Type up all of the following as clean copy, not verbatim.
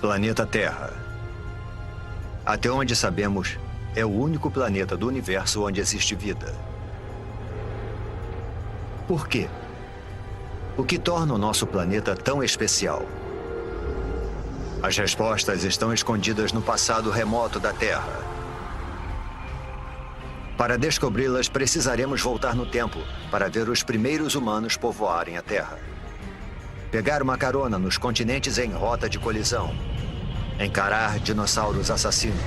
Planeta Terra. Até onde sabemos, é o único planeta do universo onde existe vida. Por quê? O que torna o nosso planeta tão especial? As respostas estão escondidas no passado remoto da Terra. Para descobri-las, precisaremos voltar no tempo para ver os primeiros humanos povoarem a Terra. Pegar uma carona nos continentes em rota de colisão. Encarar dinossauros assassinos.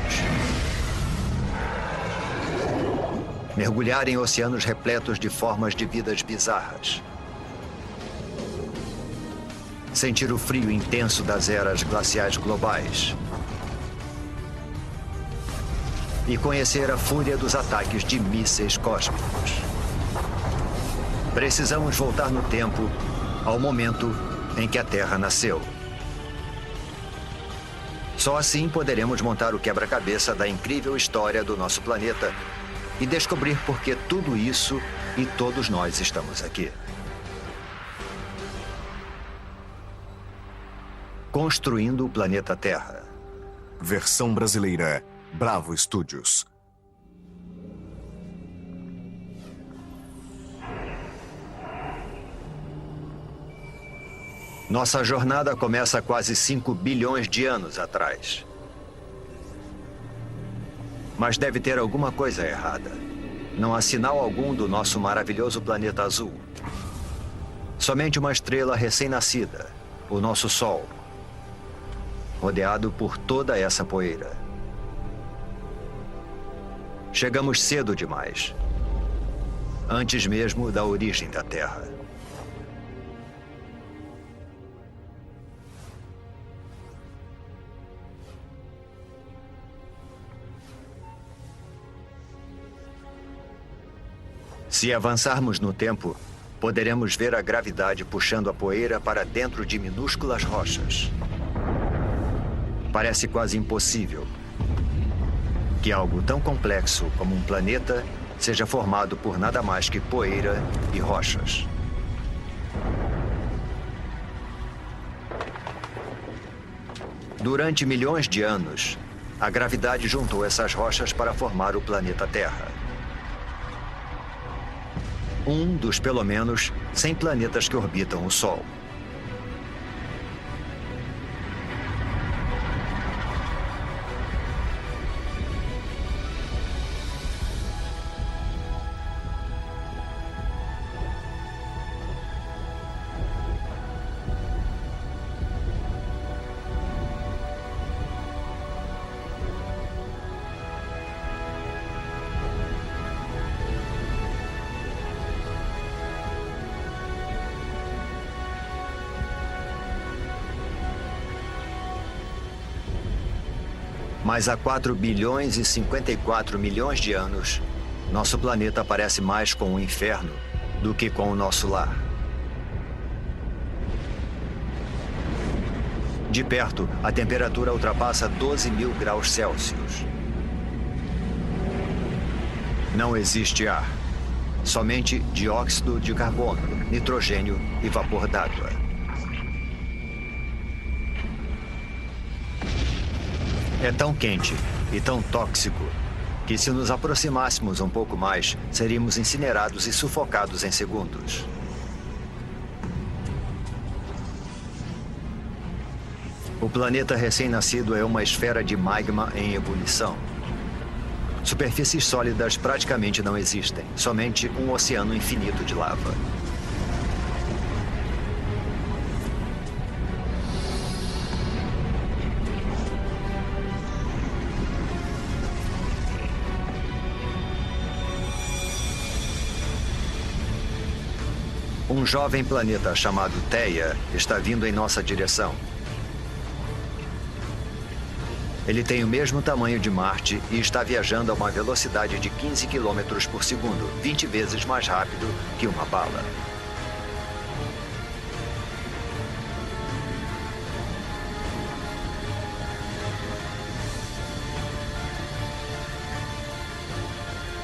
Mergulhar em oceanos repletos de formas de vidas bizarras. Sentir o frio intenso das eras glaciais globais. E conhecer a fúria dos ataques de mísseis cósmicos. Precisamos voltar no tempo ao momento em que a Terra nasceu. Só assim poderemos montar o quebra-cabeça da incrível história do nosso planeta e descobrir por que tudo isso e todos nós estamos aqui. Construindo o planeta Terra. Versão brasileira, Bravo Studios. Nossa jornada começa há quase 5 bilhões de anos atrás. Mas deve ter alguma coisa errada. Não há sinal algum do nosso maravilhoso planeta azul. Somente uma estrela recém-nascida, o nosso Sol, rodeado por toda essa poeira. Chegamos cedo demais, antes mesmo da origem da Terra. Se avançarmos no tempo, poderemos ver a gravidade puxando a poeira para dentro de minúsculas rochas. Parece quase impossível que algo tão complexo como um planeta seja formado por nada mais que poeira e rochas. Durante milhões de anos, a gravidade juntou essas rochas para formar o planeta Terra. Um dos, pelo menos, 100 planetas que orbitam o Sol. Mas há 4 bilhões e 54 milhões de anos, nosso planeta parece mais com o inferno do que com o nosso lar. De perto, a temperatura ultrapassa 12.000 graus Celsius. Não existe ar. Somente dióxido de carbono, nitrogênio e vapor d'água. É tão quente e tão tóxico que, se nos aproximássemos um pouco mais, seríamos incinerados e sufocados em segundos. O planeta recém-nascido é uma esfera de magma em ebulição. Superfícies sólidas praticamente não existem, somente um oceano infinito de lava. Um jovem planeta chamado Theia está vindo em nossa direção. Ele tem o mesmo tamanho de Marte e está viajando a uma velocidade de 15 km por segundo, 20 vezes mais rápido que uma bala.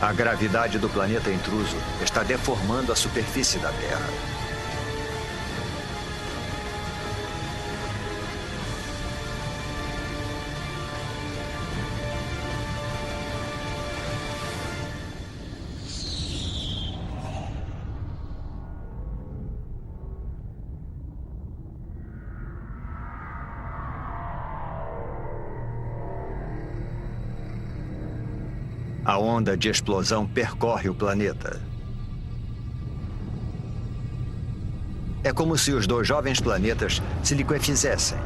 A gravidade do planeta intruso está deformando a superfície da Terra. A onda de explosão percorre o planeta. É como se os dois jovens planetas se liquefizessem.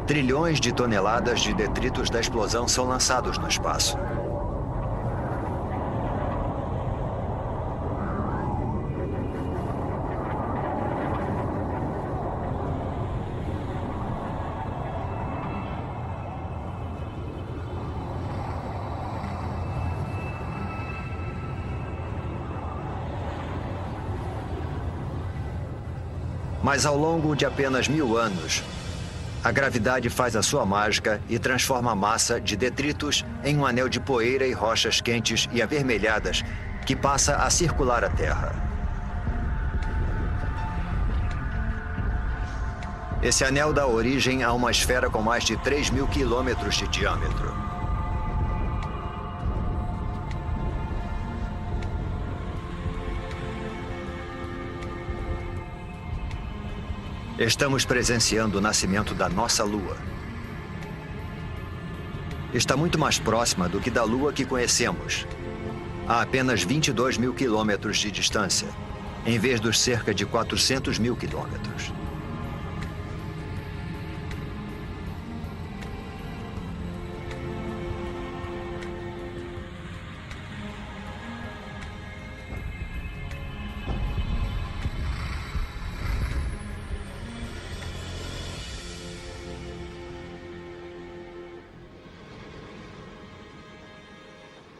Trilhões de toneladas de detritos da explosão são lançados no espaço. Mas ao longo de apenas 1000 anos, a gravidade faz a sua mágica e transforma a massa de detritos em um anel de poeira e rochas quentes e avermelhadas que passa a circular a Terra. Esse anel dá origem a uma esfera com mais de 3.000 quilômetros de diâmetro. Estamos presenciando o nascimento da nossa Lua. Está muito mais próxima do que da Lua que conhecemos, a apenas 22.000 quilômetros de distância, em vez dos cerca de 400.000 quilômetros.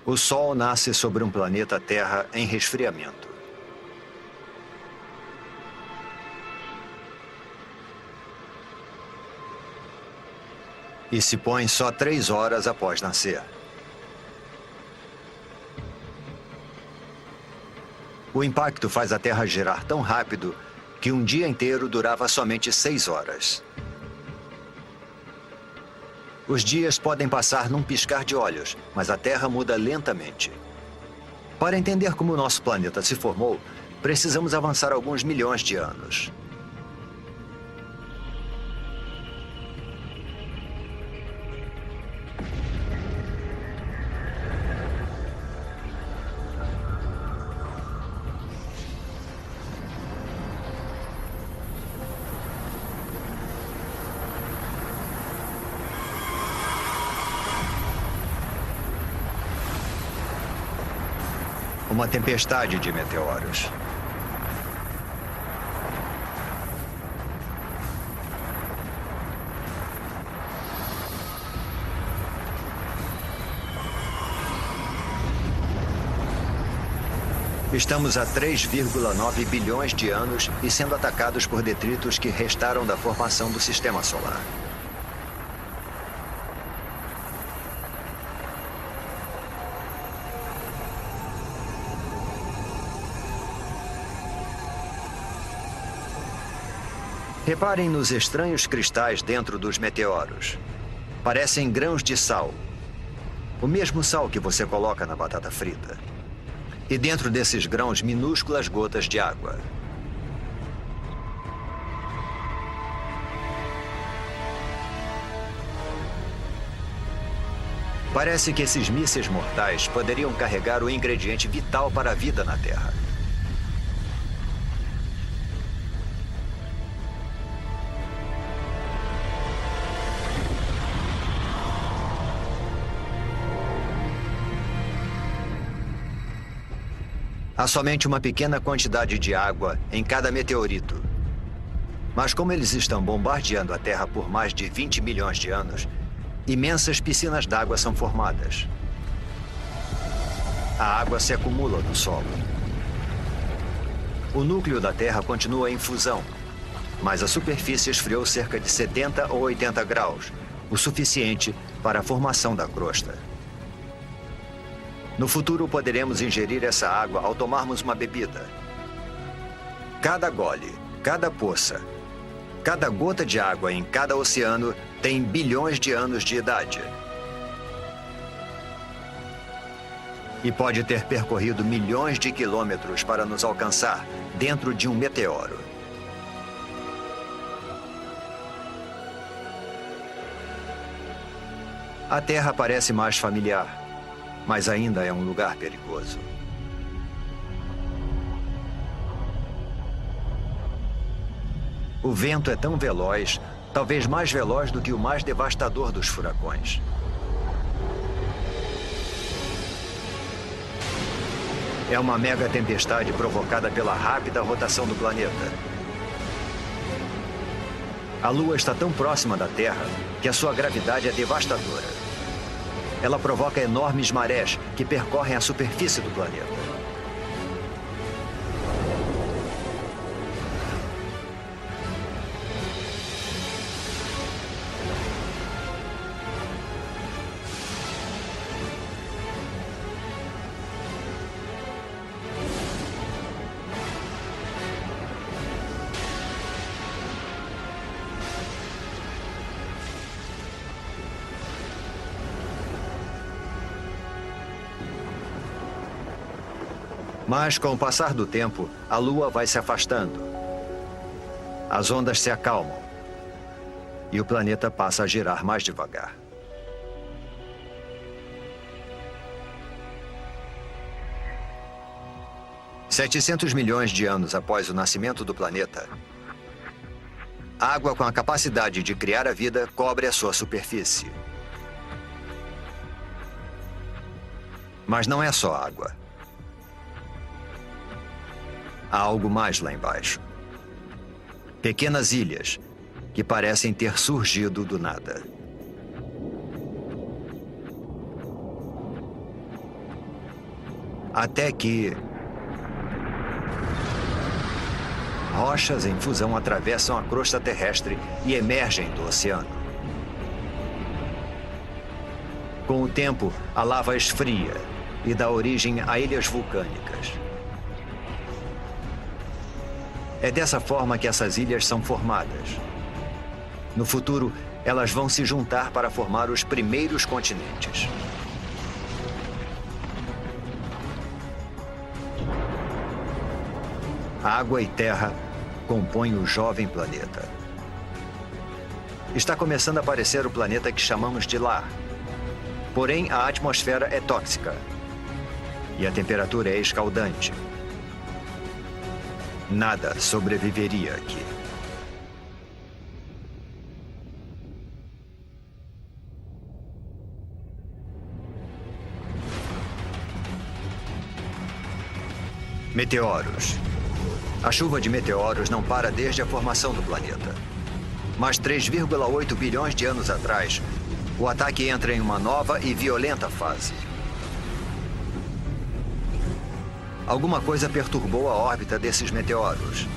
O Sol nasce sobre um planeta Terra em resfriamento. E se põe só 3 horas após nascer. O impacto faz a Terra girar tão rápido que um dia inteiro durava somente 6 horas. Os dias podem passar num piscar de olhos, mas a Terra muda lentamente. Para entender como o nosso planeta se formou, precisamos avançar alguns milhões de anos. Uma tempestade de meteoros. Estamos a 3,9 bilhões de anos e sendo atacados por detritos que restaram da formação do Sistema Solar. Reparem nos estranhos cristais dentro dos meteoros. Parecem grãos de sal. O mesmo sal que você coloca na batata frita. E dentro desses grãos, minúsculas gotas de água. Parece que esses mísseis mortais poderiam carregar o ingrediente vital para a vida na Terra. Há somente uma pequena quantidade de água em cada meteorito. Mas como eles estão bombardeando a Terra por mais de 20 milhões de anos, imensas piscinas d'água são formadas. A água se acumula no solo. O núcleo da Terra continua em fusão, mas a superfície esfriou cerca de 70 ou 80 graus, o suficiente para a formação da crosta. No futuro, poderemos ingerir essa água ao tomarmos uma bebida. Cada gole, cada poça, cada gota de água em cada oceano tem bilhões de anos de idade. E pode ter percorrido milhões de quilômetros para nos alcançar dentro de um meteoro. A Terra parece mais familiar, mas ainda é um lugar perigoso. O vento é tão veloz, talvez mais veloz do que o mais devastador dos furacões. É uma mega tempestade provocada pela rápida rotação do planeta. A Lua está tão próxima da Terra que a sua gravidade é devastadora. Ela provoca enormes marés que percorrem a superfície do planeta. Mas, com o passar do tempo, a Lua vai se afastando. As ondas se acalmam. E o planeta passa a girar mais devagar. $700 milhões de anos após o nascimento do planeta, água com a capacidade de criar a vida cobre a sua superfície. Mas não é só água. Há algo mais lá embaixo. Pequenas ilhas que parecem ter surgido do nada. Até que rochas em fusão atravessam a crosta terrestre e emergem do oceano. Com o tempo, a lava esfria e dá origem a ilhas vulcânicas. É dessa forma que essas ilhas são formadas. No futuro, elas vão se juntar para formar os primeiros continentes. Água e terra compõem o jovem planeta. Está começando a aparecer o planeta que chamamos de lar. Porém, a atmosfera é tóxica. E a temperatura é escaldante. Nada sobreviveria aqui. Meteoros. A chuva de meteoros não para desde a formação do planeta. Mas 3,8 bilhões de anos atrás, o ataque entra em uma nova e violenta fase. Alguma coisa perturbou a órbita desses meteoros.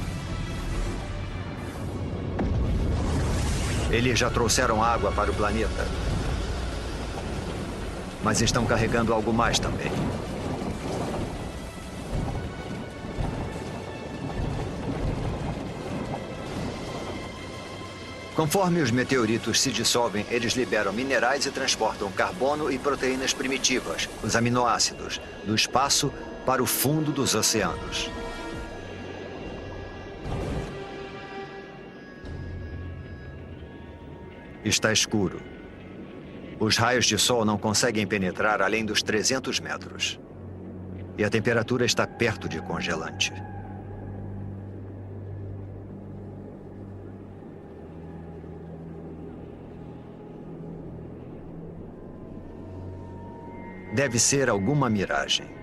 Eles já trouxeram água para o planeta. Mas estão carregando algo mais também. Conforme os meteoritos se dissolvem, eles liberam minerais e transportam carbono e proteínas primitivas, os aminoácidos, do espaço para o fundo dos oceanos. Está escuro. Os raios de sol não conseguem penetrar além dos 300 metros. E a temperatura está perto de congelante. Deve ser alguma miragem.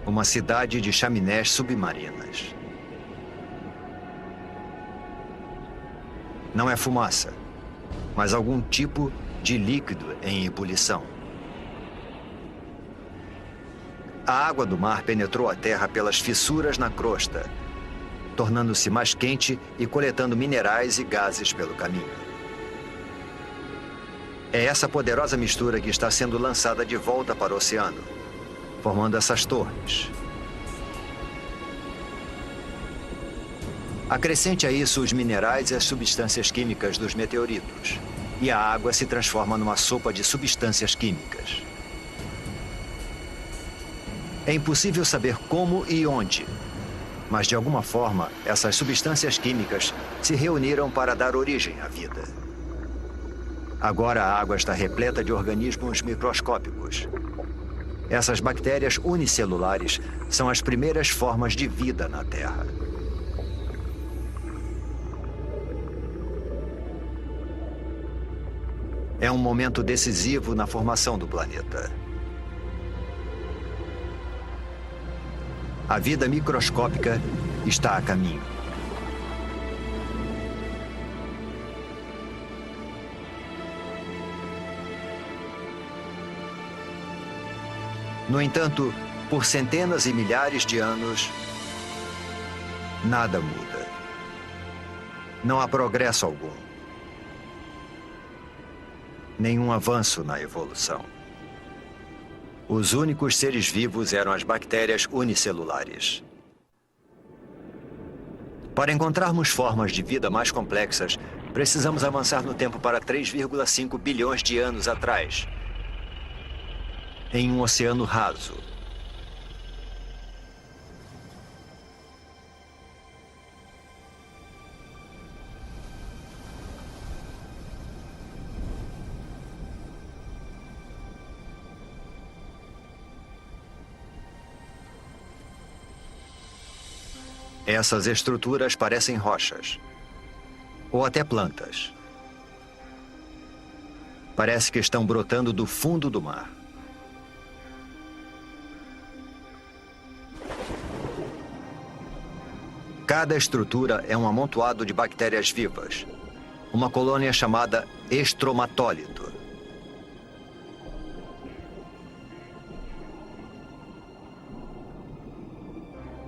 Uma cidade de chaminés submarinas. Não é fumaça, mas algum tipo de líquido em ebulição. A água do mar penetrou a terra pelas fissuras na crosta, tornando-se mais quente e coletando minerais e gases pelo caminho. É essa poderosa mistura que está sendo lançada de volta para o oceano, formando essas torres. Acrescente a isso os minerais e as substâncias químicas dos meteoritos, e a água se transforma numa sopa de substâncias químicas. É impossível saber como e onde, Mas, de alguma forma, essas substâncias químicas se reuniram para dar origem à vida. Agora a água está repleta de organismos microscópicos. Essas bactérias unicelulares são as primeiras formas de vida na Terra. É um momento decisivo na formação do planeta. A vida microscópica está a caminho. No entanto, por centenas e milhares de anos, nada muda. Não há progresso algum. Nenhum avanço na evolução. Os únicos seres vivos eram as bactérias unicelulares. Para encontrarmos formas de vida mais complexas, precisamos avançar no tempo para 3,5 bilhões de anos atrás, em um oceano raso. Essas estruturas parecem rochas, ou até plantas. Parece que estão brotando do fundo do mar. Cada estrutura é um amontoado de bactérias vivas, uma colônia chamada estromatólito.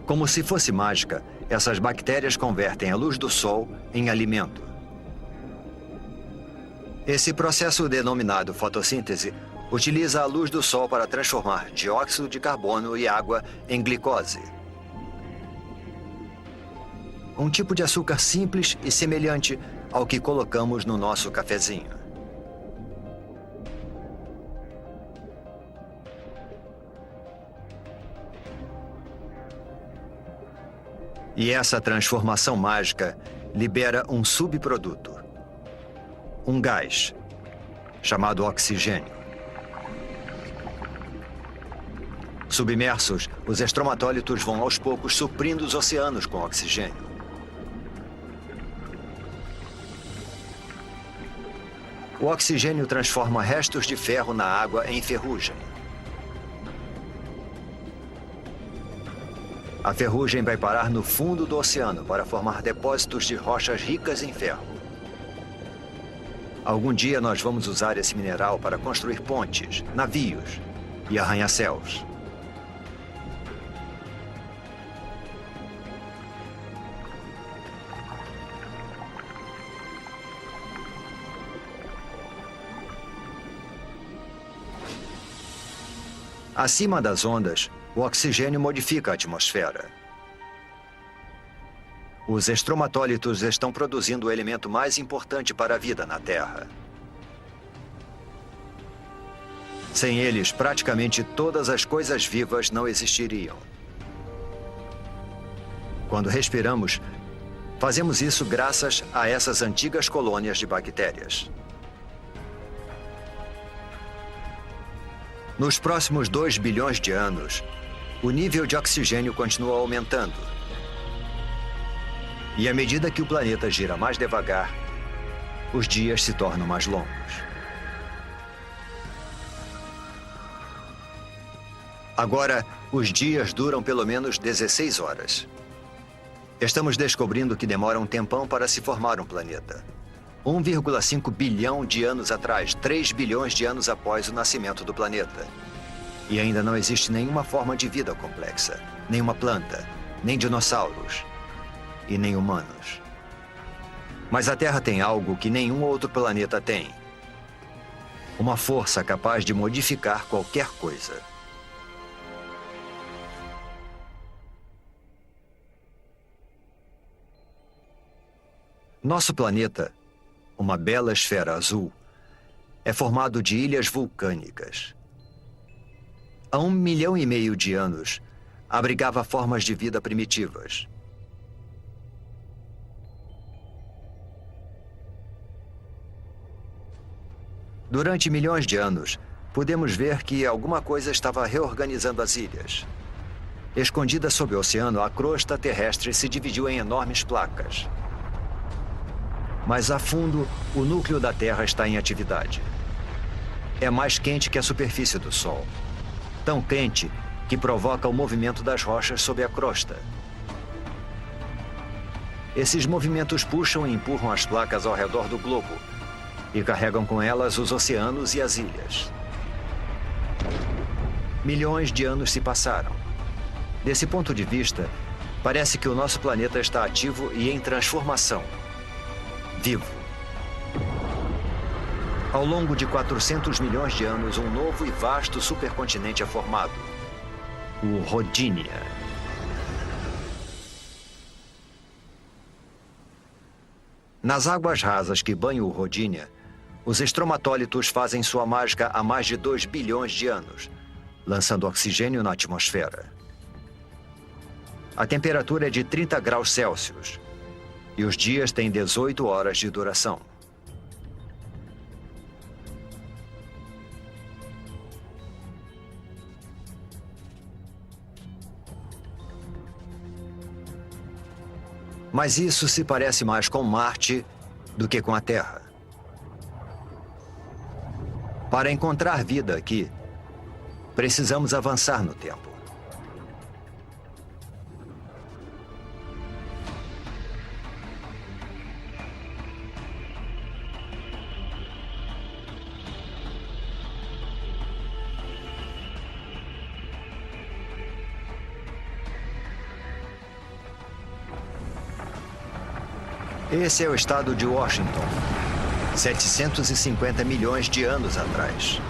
Como se fosse mágica, essas bactérias convertem a luz do sol em alimento. Esse processo denominado fotossíntese utiliza a luz do sol para transformar dióxido de carbono e água em glicose. Um tipo de açúcar simples e semelhante ao que colocamos no nosso cafezinho. E essa transformação mágica libera um subproduto, um gás, chamado oxigênio. Submersos, os estromatólitos vão aos poucos suprindo os oceanos com oxigênio. O oxigênio transforma restos de ferro na água em ferrugem. A ferrugem vai parar no fundo do oceano para formar depósitos de rochas ricas em ferro. Algum dia nós vamos usar esse mineral para construir pontes, navios e arranha-céus. Acima das ondas, o oxigênio modifica a atmosfera. Os estromatólitos estão produzindo o elemento mais importante para a vida na Terra. Sem eles, praticamente todas as coisas vivas não existiriam. Quando respiramos, fazemos isso graças a essas antigas colônias de bactérias. Nos próximos 2 bilhões de anos, o nível de oxigênio continua aumentando. E à medida que o planeta gira mais devagar, os dias se tornam mais longos. Agora, os dias duram pelo menos 16 horas. Estamos descobrindo que demora um tempão para se formar um planeta. 1,5 bilhão de anos atrás, 3 bilhões de anos após o nascimento do planeta. E ainda não existe nenhuma forma de vida complexa, nenhuma planta, nem dinossauros e nem humanos. Mas a Terra tem algo que nenhum outro planeta tem. Uma força capaz de modificar qualquer coisa. Nosso planeta, uma bela esfera azul, é formado de ilhas vulcânicas. Há 1,5 milhão de anos, abrigava formas de vida primitivas. Durante milhões de anos, podemos ver que alguma coisa estava reorganizando as ilhas. Escondida sob o oceano, a crosta terrestre se dividiu em enormes placas. Mais a fundo, o núcleo da Terra está em atividade. É mais quente que a superfície do Sol. Tão quente que provoca o movimento das rochas sob a crosta. Esses movimentos puxam e empurram as placas ao redor do globo e carregam com elas os oceanos e as ilhas. Milhões de anos se passaram. Desse ponto de vista, parece que o nosso planeta está ativo e em transformação. Vivo. Ao longo de 400 milhões de anos, um novo e vasto supercontinente é formado. O Rodinia. Nas águas rasas que banham o Rodinia, os estromatólitos fazem sua mágica há mais de 2 bilhões de anos, lançando oxigênio na atmosfera. A temperatura é de 30 graus Celsius e os dias têm 18 horas de duração. Mas isso se parece mais com Marte do que com a Terra. Para encontrar vida aqui, precisamos avançar no tempo. Esse é o estado de Washington, 750 milhões de anos atrás.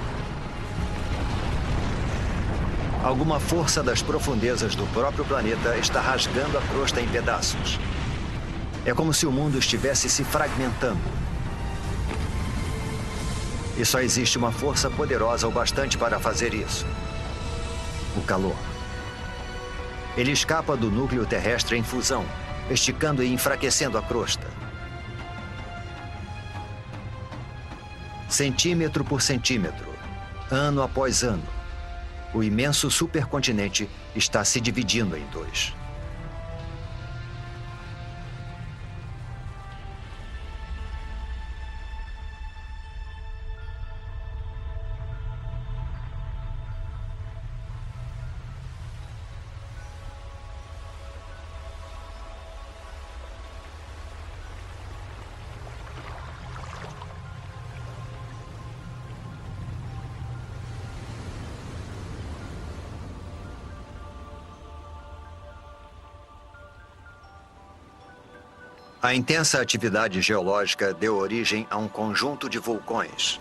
Alguma força das profundezas do próprio planeta está rasgando a crosta em pedaços. É como se o mundo estivesse se fragmentando. E só existe uma força poderosa o bastante para fazer isso: o calor. Ele escapa do núcleo terrestre em fusão, esticando e enfraquecendo a crosta. Centímetro por centímetro, ano após ano, o imenso supercontinente está se dividindo em dois. A intensa atividade geológica deu origem a um conjunto de vulcões.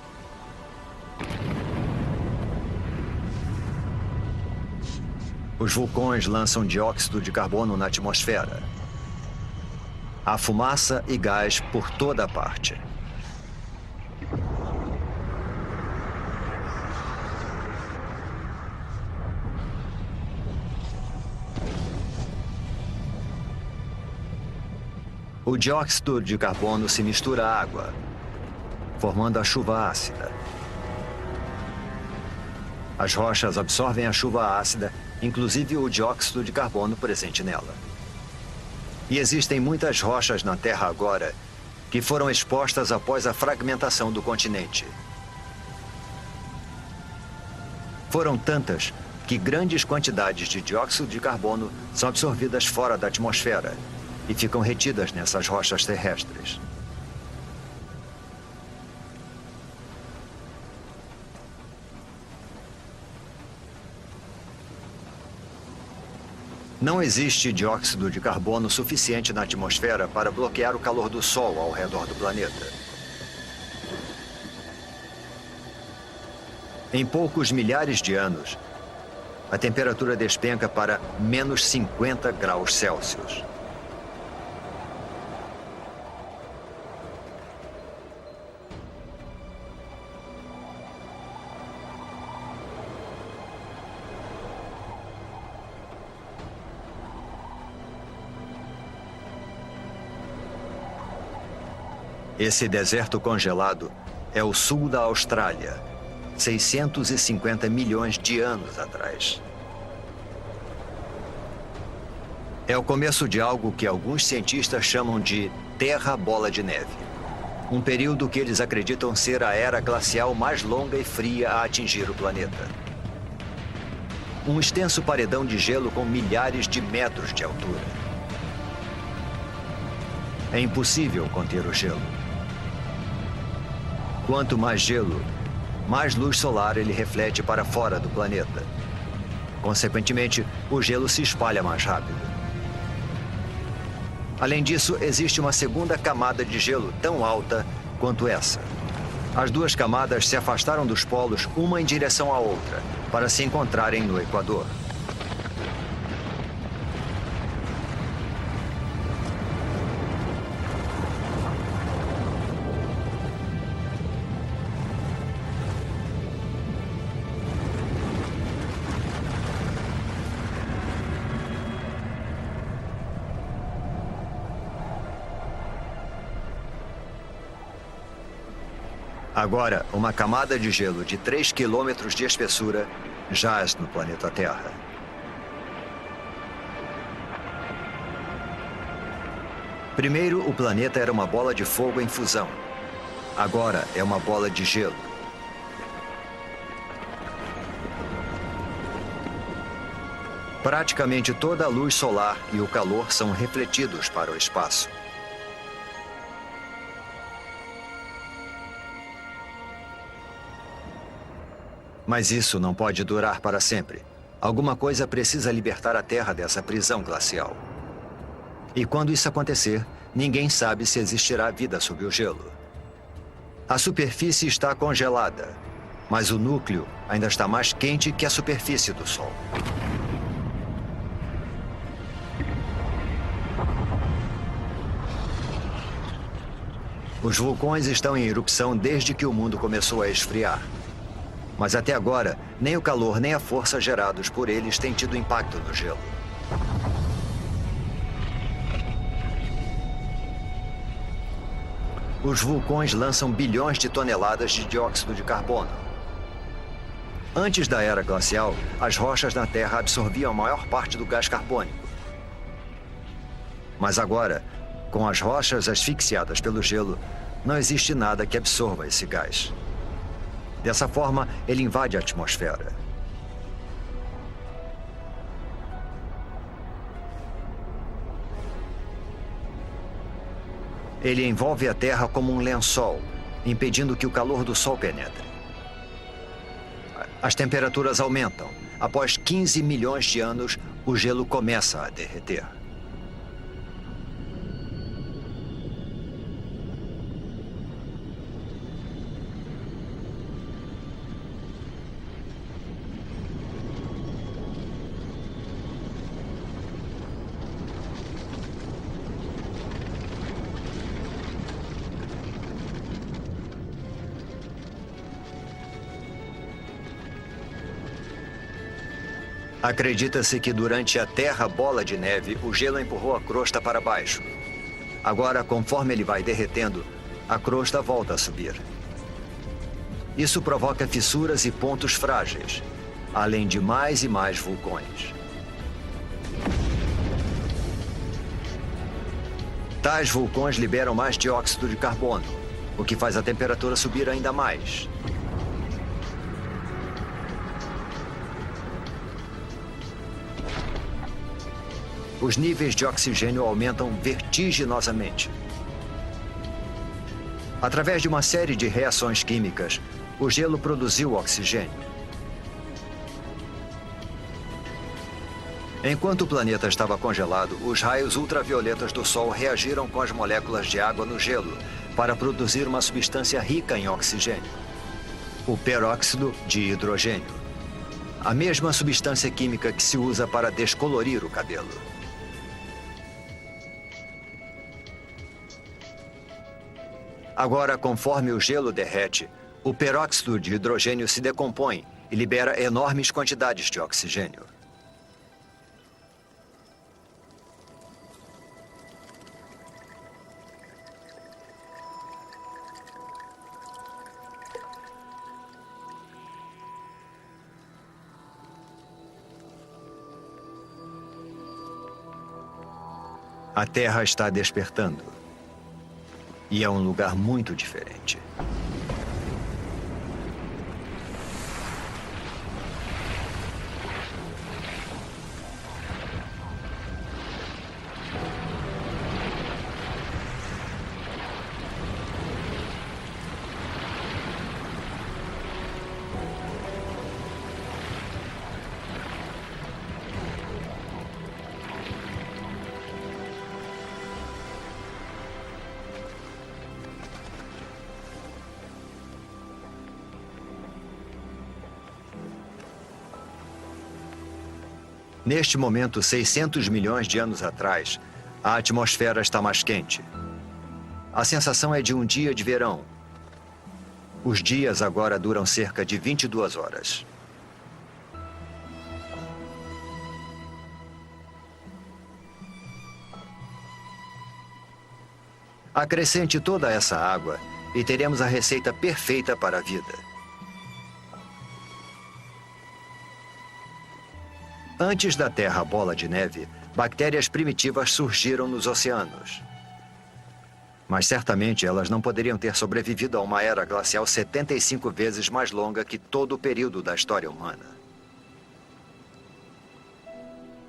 Os vulcões lançam dióxido de carbono na atmosfera. Há fumaça e gás por toda parte. O dióxido de carbono se mistura à água, formando a chuva ácida. As rochas absorvem a chuva ácida, inclusive o dióxido de carbono presente nela. E existem muitas rochas na Terra agora que foram expostas após a fragmentação do continente. Foram tantas que grandes quantidades de dióxido de carbono são absorvidas fora da atmosfera e ficam retidas nessas rochas terrestres. Não existe dióxido de carbono suficiente na atmosfera para bloquear o calor do Sol ao redor do planeta. Em poucos milhares de anos, a temperatura despenca para menos 50 graus Celsius. Esse deserto congelado é o sul da Austrália, 650 milhões de anos atrás. É o começo de algo que alguns cientistas chamam de Terra Bola de Neve. Um período que eles acreditam ser a era glacial mais longa e fria a atingir o planeta. Um extenso paredão de gelo com milhares de metros de altura. É impossível conter o gelo. Quanto mais gelo, mais luz solar ele reflete para fora do planeta. Consequentemente, o gelo se espalha mais rápido. Além disso, existe uma segunda camada de gelo tão alta quanto essa. As duas camadas se afastaram dos polos uma em direção à outra, para se encontrarem no Equador. Agora, uma camada de gelo de 3 quilômetros de espessura jaz no planeta Terra. Primeiro, o planeta era uma bola de fogo em fusão. Agora é uma bola de gelo. Praticamente toda a luz solar e o calor são refletidos para o espaço. Mas isso não pode durar para sempre. Alguma coisa precisa libertar a Terra dessa prisão glacial. E quando isso acontecer, ninguém sabe se existirá vida sob o gelo. A superfície está congelada, mas o núcleo ainda está mais quente que a superfície do Sol. Os vulcões estão em erupção desde que o mundo começou a esfriar. Mas até agora, nem o calor nem a força gerados por eles têm tido impacto no gelo. Os vulcões lançam bilhões de toneladas de dióxido de carbono. Antes da era glacial, as rochas na Terra absorviam a maior parte do gás carbônico. Mas agora, com as rochas asfixiadas pelo gelo, não existe nada que absorva esse gás. Dessa forma, ele invade a atmosfera. Ele envolve a Terra como um lençol, impedindo que o calor do Sol penetre. As temperaturas aumentam. Após 15 milhões de anos, o gelo começa a derreter. Acredita-se que durante a Terra Bola de Neve, o gelo empurrou a crosta para baixo. Agora, conforme ele vai derretendo, a crosta volta a subir. Isso provoca fissuras e pontos frágeis, além de mais e mais vulcões. Tais vulcões liberam mais dióxido de carbono, o que faz a temperatura subir ainda mais. Os níveis de oxigênio aumentam vertiginosamente. Através de uma série de reações químicas, o gelo produziu oxigênio. Enquanto o planeta estava congelado, os raios ultravioletas do Sol reagiram com as moléculas de água no gelo para produzir uma substância rica em oxigênio, o peróxido de hidrogênio. A mesma substância química que se usa para descolorir o cabelo. Agora, conforme o gelo derrete, o peróxido de hidrogênio se decompõe e libera enormes quantidades de oxigênio. A Terra está despertando. E é um lugar muito diferente. Neste momento, 600 milhões de anos atrás, a atmosfera está mais quente. A sensação é de um dia de verão. Os dias agora duram cerca de 22 horas. Acrescente toda essa água e teremos a receita perfeita para a vida. Antes da Terra bola de neve, bactérias primitivas surgiram nos oceanos. Mas certamente elas não poderiam ter sobrevivido a uma era glacial 75 vezes mais longa que todo o período da história humana.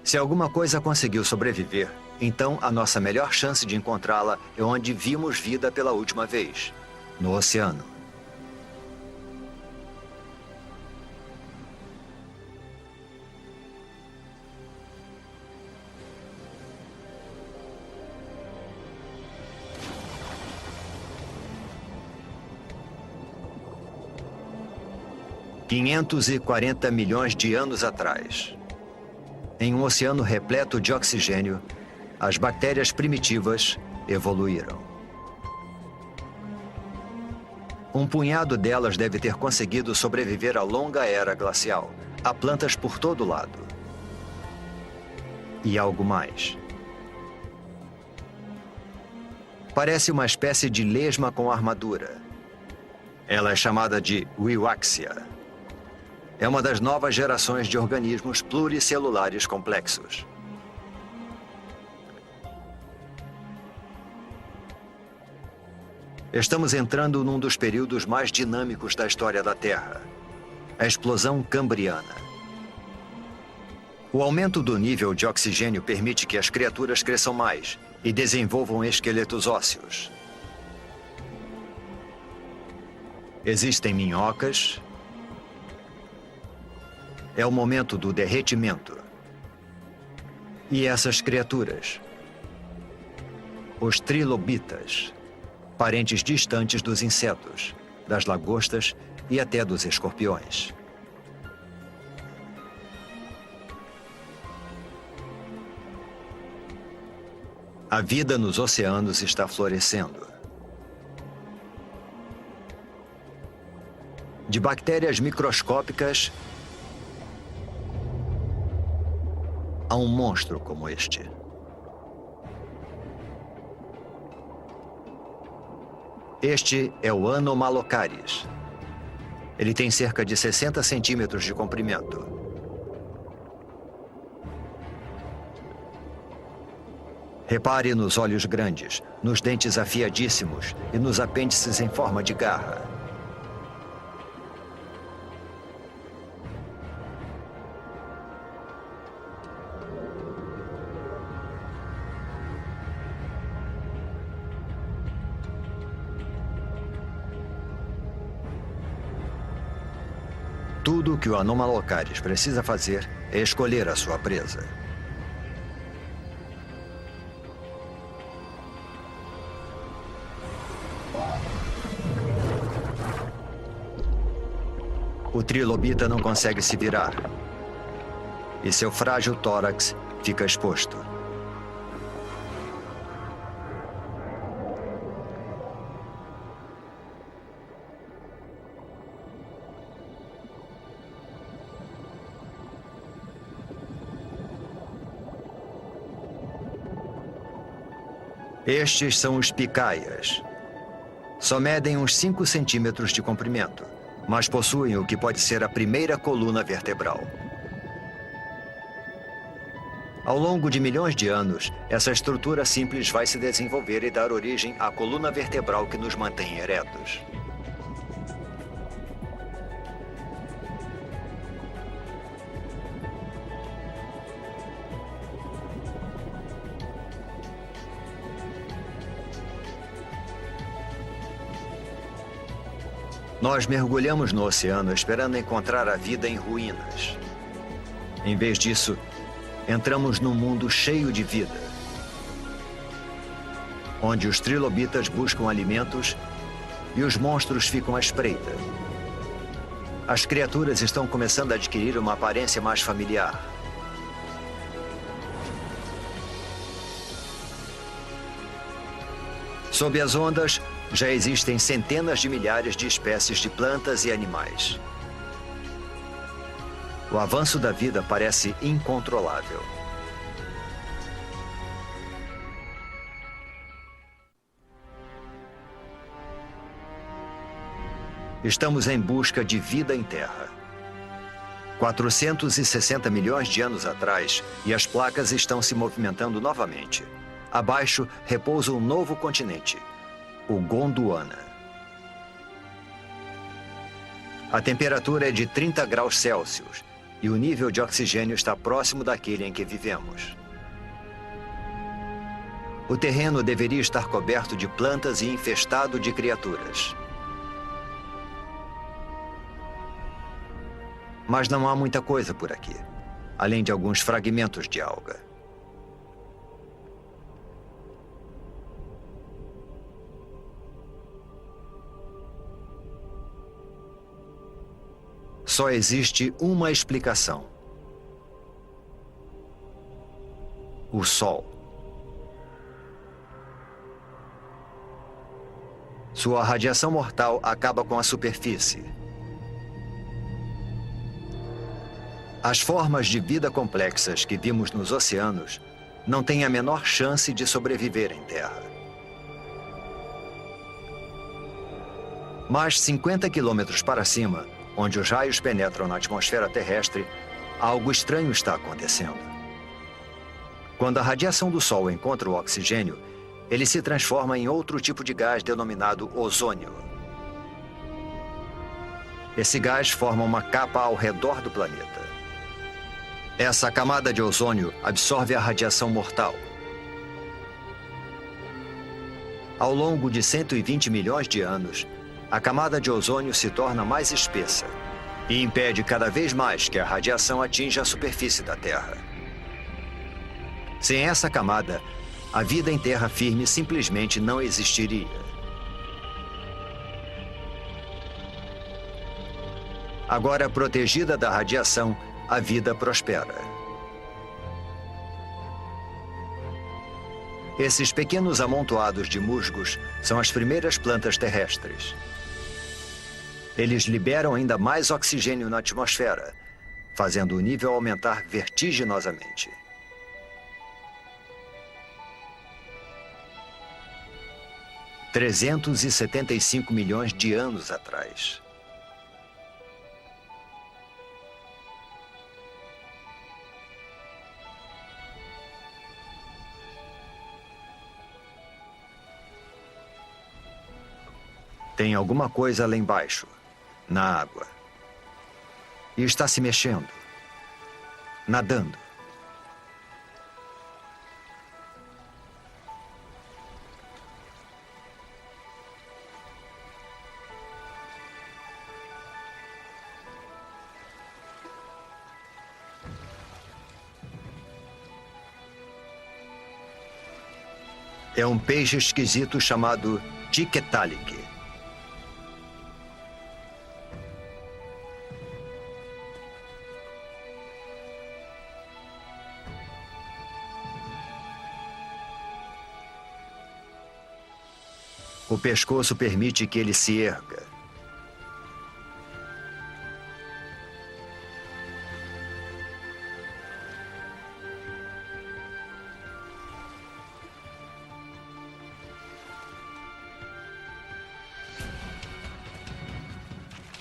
Se alguma coisa conseguiu sobreviver, então a nossa melhor chance de encontrá-la é onde vimos vida pela última vez, no oceano. $540 milhões de anos atrás. Em um oceano repleto de oxigênio, as bactérias primitivas evoluíram. Um punhado delas deve ter conseguido sobreviver à longa era glacial. Há plantas por todo lado. E algo mais. Parece uma espécie de lesma com armadura. Ela é chamada de Wiwaxia. É uma das novas gerações de organismos pluricelulares complexos. Estamos entrando num dos períodos mais dinâmicos da história da Terra, a explosão cambriana. O aumento do nível de oxigênio permite que as criaturas cresçam mais e desenvolvam esqueletos ósseos. Existem minhocas. É o momento do derretimento. E essas criaturas, os trilobitas, parentes distantes dos insetos, das lagostas e até dos escorpiões. A vida nos oceanos está florescendo. De bactérias microscópicas a um monstro como este. Este é o Anomalocaris. Ele tem cerca de 60 centímetros de comprimento. Repare nos olhos grandes, nos dentes afiadíssimos e nos apêndices em forma de garra. Tudo o que o Anomalocaris precisa fazer é escolher a sua presa. O trilobita não consegue se virar. E seu frágil tórax fica exposto. Estes são os picaias. Só medem uns 5 centímetros de comprimento, mas possuem o que pode ser a primeira coluna vertebral. Ao longo de milhões de anos, essa estrutura simples vai se desenvolver e dar origem à coluna vertebral que nos mantém eretos. Nós mergulhamos no oceano esperando encontrar a vida em ruínas. Em vez disso, entramos num mundo cheio de vida, onde os trilobitas buscam alimentos e os monstros ficam à espreita. As criaturas estão começando a adquirir uma aparência mais familiar. Sob as ondas, já existem centenas de milhares de espécies de plantas e animais. O avanço da vida parece incontrolável. Estamos em busca de vida em Terra. 460 milhões de anos atrás, e as placas estão se movimentando novamente. Abaixo repousa um novo continente, o Gondwana. A temperatura é de 30 graus Celsius e o nível de oxigênio está próximo daquele em que vivemos. O terreno deveria estar coberto de plantas e infestado de criaturas. Mas não há muita coisa por aqui, além de alguns fragmentos de alga. Só existe uma explicação: o Sol. Sua radiação mortal acaba com a superfície. As formas de vida complexas que vimos nos oceanos não têm a menor chance de sobreviver em Terra. Mas 50 quilômetros para cima, onde os raios penetram na atmosfera terrestre, algo estranho está acontecendo. Quando a radiação do Sol encontra o oxigênio, ele se transforma em outro tipo de gás denominado ozônio. Esse gás forma uma capa ao redor do planeta. Essa camada de ozônio absorve a radiação mortal. Ao longo de 120 milhões de anos, a camada de ozônio se torna mais espessa e impede cada vez mais que a radiação atinja a superfície da Terra. Sem essa camada, a vida em terra firme simplesmente não existiria. Agora protegida da radiação, a vida prospera. Esses pequenos amontoados de musgos são as primeiras plantas terrestres. Eles liberam ainda mais oxigênio na atmosfera, fazendo o nível aumentar vertiginosamente. – 375 milhões de anos atrás. Tem alguma coisa lá embaixo, na água. E está se mexendo, nadando. É um peixe esquisito chamado Tiktaalik. O pescoço permite que ele se erga.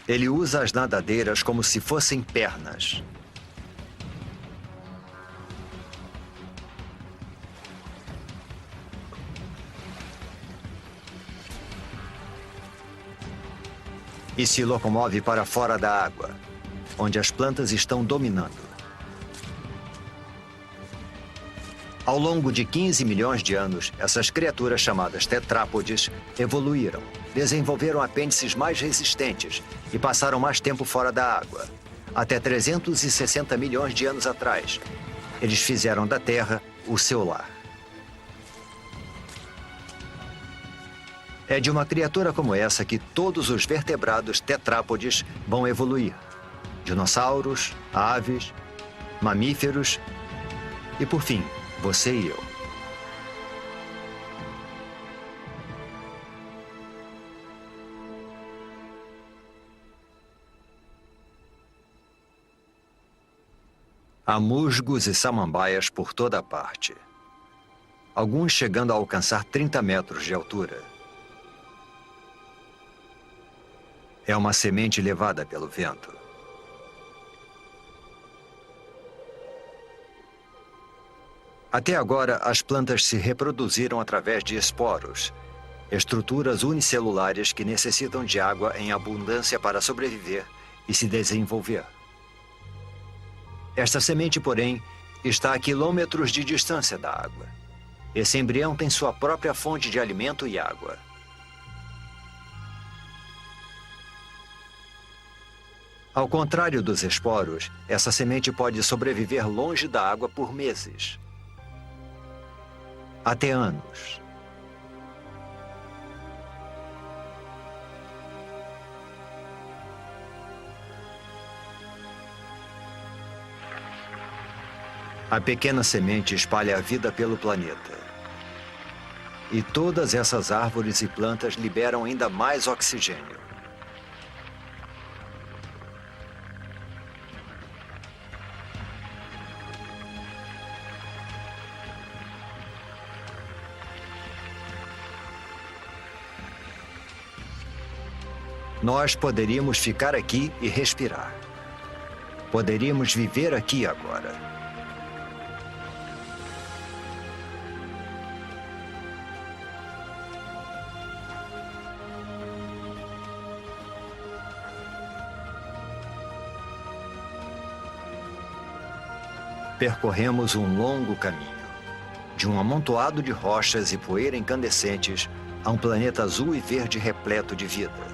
Ele usa as nadadeiras como se fossem pernas. e se locomove para fora da água, onde as plantas estão dominando. Ao longo de 15 milhões de anos, essas criaturas chamadas tetrápodes evoluíram, desenvolveram apêndices mais resistentes e passaram mais tempo fora da água. Até 360 milhões de anos atrás, eles fizeram da Terra o seu lar. É de uma criatura como essa que todos os vertebrados tetrápodes vão evoluir. Dinossauros, aves, mamíferos e, por fim, você e eu. Há musgos e samambaias por toda parte. Alguns chegando a alcançar 30 metros de altura. É uma semente levada pelo vento. Até agora, as plantas se reproduziram através de esporos, estruturas unicelulares que necessitam de água em abundância para sobreviver e se desenvolver. Esta semente, porém, está a quilômetros de distância da água. Esse embrião tem sua própria fonte de alimento e água. Ao contrário dos esporos, essa semente pode sobreviver longe da água por meses. Até anos. A pequena semente espalha a vida pelo planeta. E todas essas árvores e plantas liberam ainda mais oxigênio. Nós poderíamos ficar aqui e respirar. Poderíamos viver aqui agora. Percorremos um longo caminho, de um amontoado de rochas e poeira incandescentes a um planeta azul e verde repleto de vida.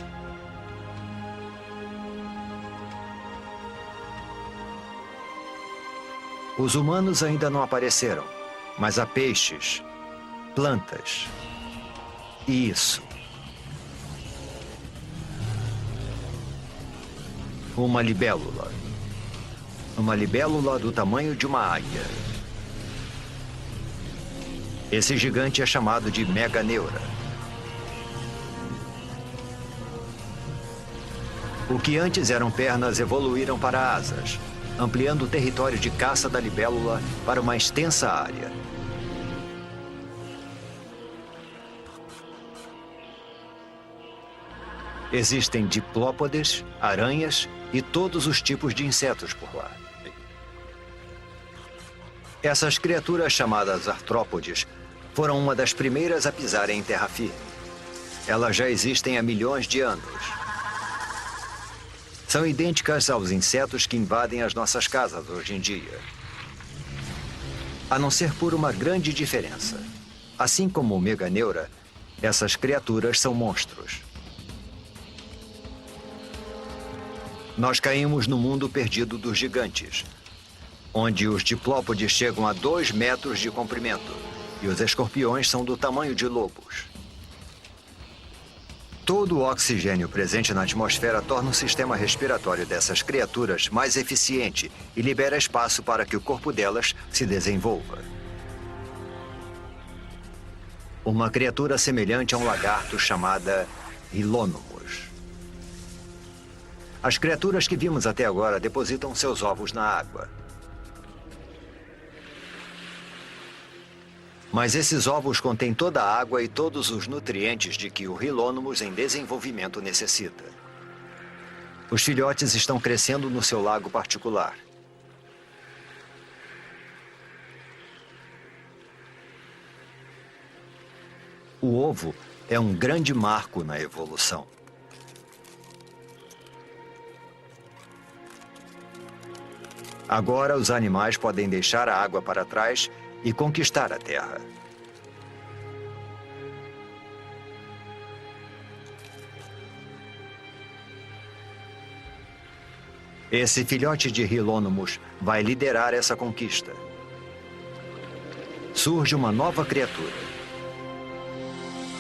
Os humanos ainda não apareceram, mas há peixes, plantas e isso. Uma libélula. Uma libélula do tamanho de uma águia. Esse gigante é chamado de Meganeura. O que antes eram pernas evoluíram para asas, ampliando o território de caça da libélula para uma extensa área. Existem diplópodes, aranhas e todos os tipos de insetos por lá. Essas criaturas chamadas artrópodes foram uma das primeiras a pisarem em terra firme. Elas já existem há milhões de anos. São idênticas aos insetos que invadem as nossas casas hoje em dia. A não ser por uma grande diferença. Assim como o Meganeura, essas criaturas são monstros. Nós caímos no mundo perdido dos gigantes, onde os diplópodes chegam a 2 metros de comprimento e os escorpiões são do tamanho de lobos. Todo o oxigênio presente na atmosfera torna o sistema respiratório dessas criaturas mais eficiente e libera espaço para que o corpo delas se desenvolva. Uma criatura semelhante a um lagarto chamada Rilônomos. As criaturas que vimos até agora depositam seus ovos na água. Mas esses ovos contêm toda a água e todos os nutrientes de que o Rilônomos em desenvolvimento necessita. Os filhotes estão crescendo no seu lago particular. O ovo é um grande marco na evolução. Agora os animais podem deixar a água para trás e conquistar a terra. Esse filhote de Hilônimos vai liderar essa conquista. Surge uma nova criatura.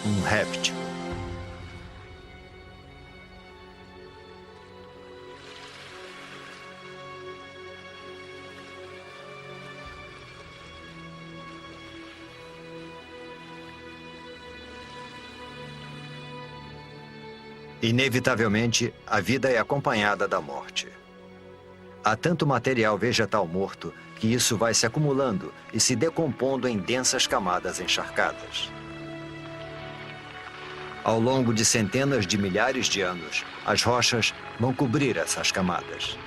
Um réptil. Inevitavelmente, a vida é acompanhada da morte. Há tanto material vegetal morto que isso vai se acumulando e se decompondo em densas camadas encharcadas. Ao longo de centenas de milhares de anos, as rochas vão cobrir essas camadas.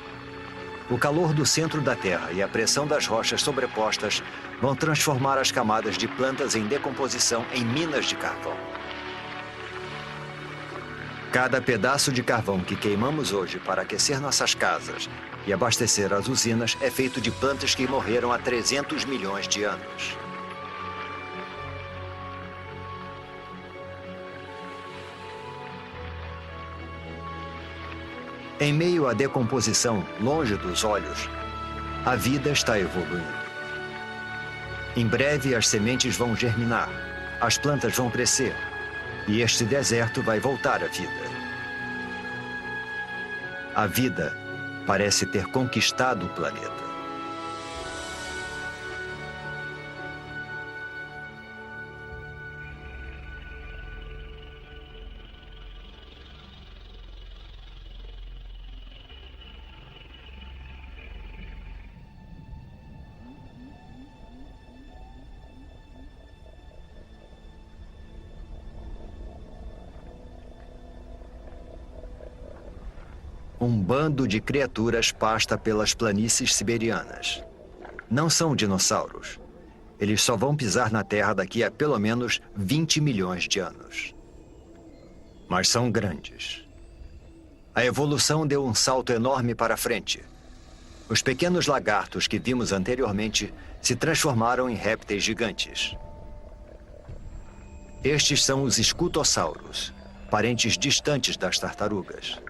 O calor do centro da Terra e a pressão das rochas sobrepostas vão transformar as camadas de plantas em decomposição em minas de carvão. Cada pedaço de carvão que queimamos hoje para aquecer nossas casas e abastecer as usinas é feito de plantas que morreram há 300 milhões de anos. Em meio à decomposição, longe dos olhos, a vida está evoluindo. Em breve, as sementes vão germinar, as plantas vão crescer, e este deserto vai voltar à vida. A vida parece ter conquistado o planeta. Um bando de criaturas pasta pelas planícies siberianas. Não são dinossauros. Eles só vão pisar na Terra daqui a pelo menos 20 milhões de anos. Mas são grandes. A evolução deu um salto enorme para frente. Os pequenos lagartos que vimos anteriormente se transformaram em répteis gigantes. Estes são os escutossauros, parentes distantes das tartarugas.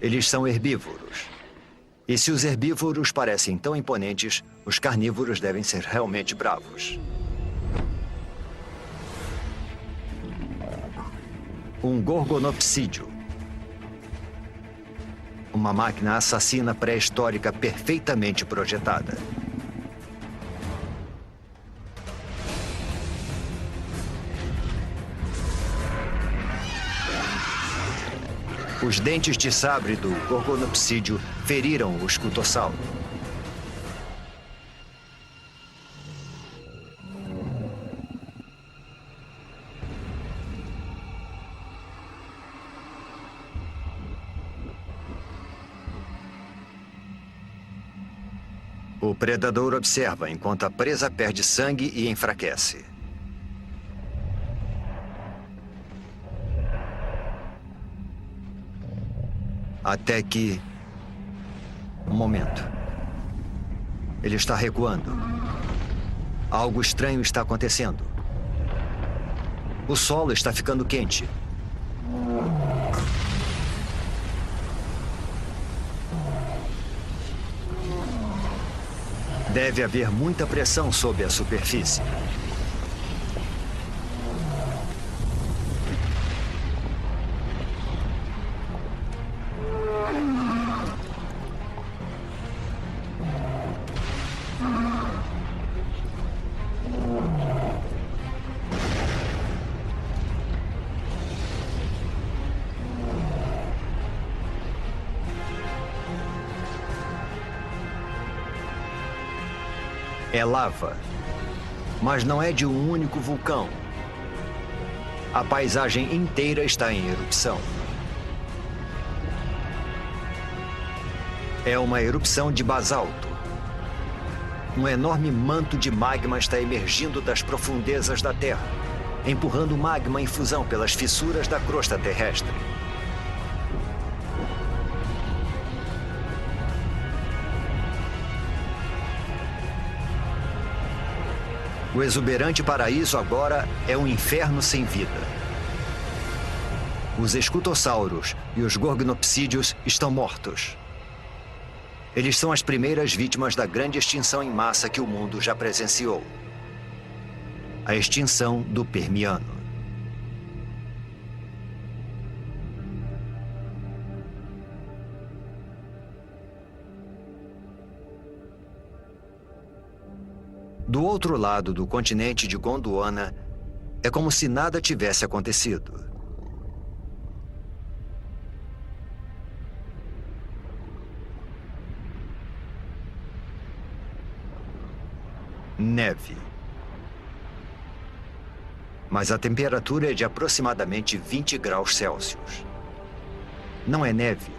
Eles são herbívoros. E se os herbívoros parecem tão imponentes, os carnívoros devem ser realmente bravos. Um gorgonopsídeo. Uma máquina assassina pré-histórica perfeitamente projetada. Os dentes de sabre do gorgonopsídeo feriram o escutossauro. O predador observa enquanto a presa perde sangue e enfraquece. Até que... Um momento. Ele está recuando. Algo estranho está acontecendo. O solo está ficando quente. Deve haver muita pressão sob a superfície. É lava, mas não é de um único vulcão. A paisagem inteira está em erupção. É uma erupção de basalto. Um enorme manto de magma está emergindo das profundezas da Terra, empurrando magma em fusão pelas fissuras da crosta terrestre. O exuberante paraíso agora é um inferno sem vida. Os escutossauros e os gorgonopsídeos estão mortos. Eles são as primeiras vítimas da grande extinção em massa que o mundo já presenciou. A extinção do Permiano. Do outro lado do continente de Gondwana, é como se nada tivesse acontecido. Neve. Mas a temperatura é de aproximadamente 20 graus Celsius. Não é neve.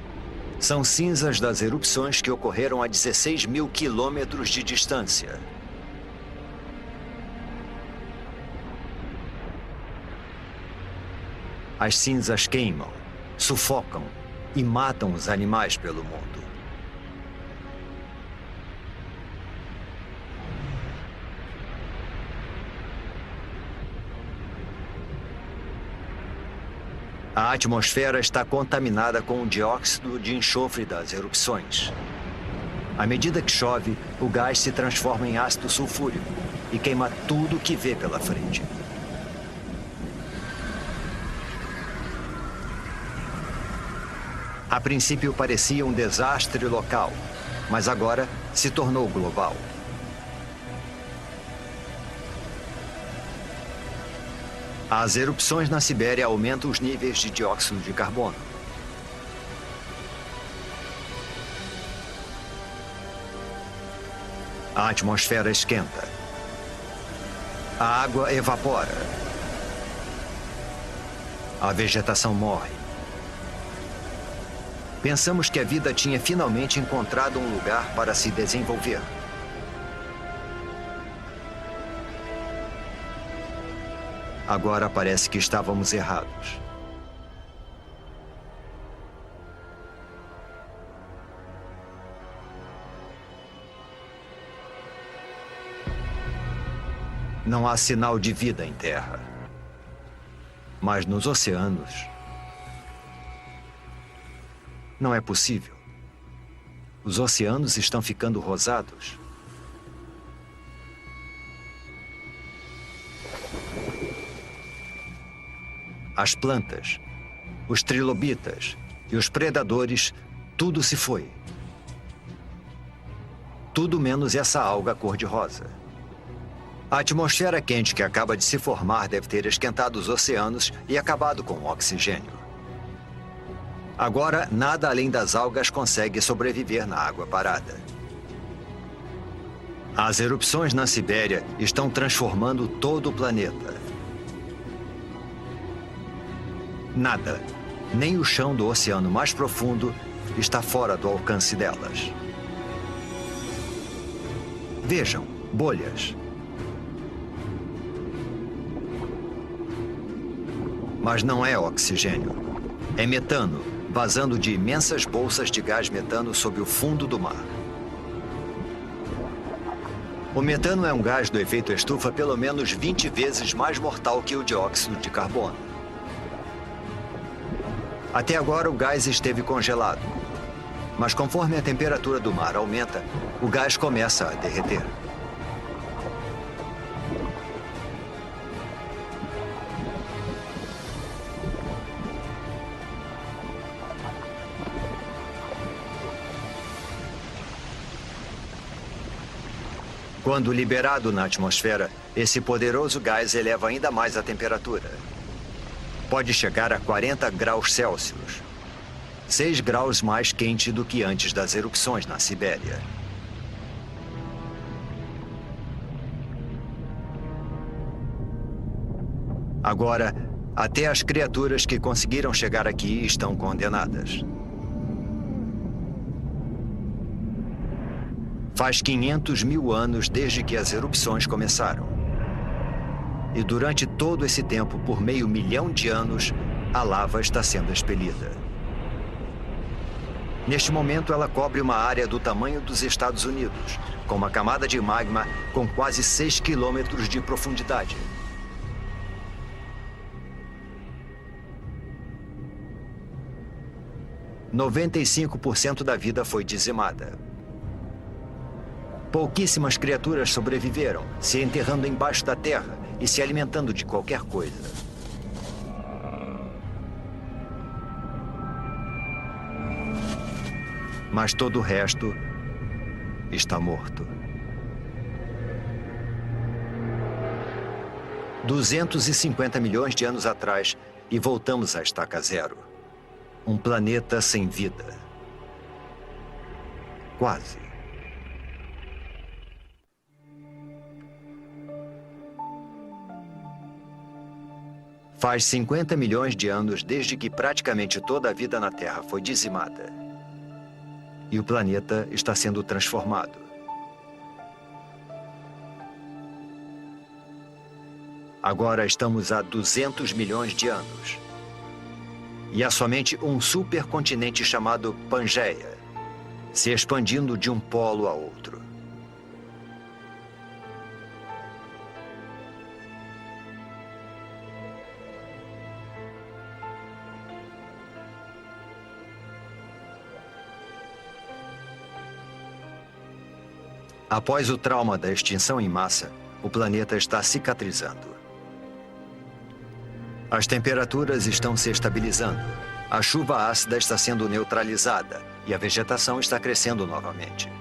São cinzas das erupções que ocorreram a 16 mil quilômetros de distância. As cinzas queimam, sufocam e matam os animais pelo mundo. A atmosfera está contaminada com o dióxido de enxofre das erupções. À medida que chove, o gás se transforma em ácido sulfúrico e queima tudo que vê pela frente. A princípio parecia um desastre local, mas agora se tornou global. As erupções na Sibéria aumentam os níveis de dióxido de carbono. A atmosfera esquenta. A água evapora. A vegetação morre. Pensamos que a vida tinha finalmente encontrado um lugar para se desenvolver. Agora parece que estávamos errados. Não há sinal de vida em terra. Mas nos oceanos, não é possível. Os oceanos estão ficando rosados. As plantas, os trilobitas e os predadores, tudo se foi. Tudo menos essa alga cor-de-rosa. A atmosfera quente que acaba de se formar deve ter esquentado os oceanos e acabado com o oxigênio. Agora, nada além das algas consegue sobreviver na água parada. As erupções na Sibéria estão transformando todo o planeta. Nada, nem o chão do oceano mais profundo, está fora do alcance delas. Vejam, bolhas. Mas não é oxigênio. É metano, vazando de imensas bolsas de gás metano sob o fundo do mar. O metano é um gás do efeito estufa pelo menos 20 vezes mais mortal que o dióxido de carbono. Até agora o gás esteve congelado, mas conforme a temperatura do mar aumenta, o gás começa a derreter. Quando liberado na atmosfera, esse poderoso gás eleva ainda mais a temperatura. Pode chegar a 40 graus Celsius, 6 graus mais quente do que antes das erupções na Sibéria. Agora, até as criaturas que conseguiram chegar aqui estão condenadas. Faz 500 mil anos desde que as erupções começaram. E durante todo esse tempo, por meio milhão de anos, a lava está sendo expelida. Neste momento, ela cobre uma área do tamanho dos Estados Unidos, com uma camada de magma com quase 6 quilômetros de profundidade. – 95% da vida foi dizimada. Pouquíssimas criaturas sobreviveram, se enterrando embaixo da terra e se alimentando de qualquer coisa. Mas todo o resto está morto. 250 milhões de anos atrás e voltamos à estaca zero. Um planeta sem vida. Quase. Faz 50 milhões de anos desde que praticamente toda a vida na Terra foi dizimada. E o planeta está sendo transformado. Agora estamos a 200 milhões de anos. E há somente um supercontinente chamado Pangeia, se expandindo de um polo a outro. Após o trauma da extinção em massa, o planeta está cicatrizando. As temperaturas estão se estabilizando, a chuva ácida está sendo neutralizada e a vegetação está crescendo novamente.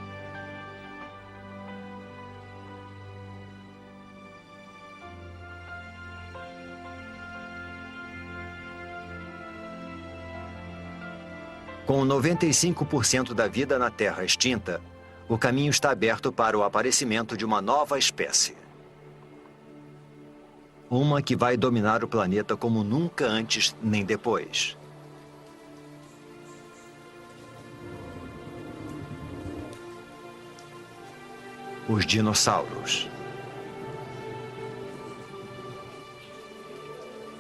Com 95% da vida na Terra extinta, o caminho está aberto para o aparecimento de uma nova espécie. Uma que vai dominar o planeta como nunca antes nem depois. Os dinossauros.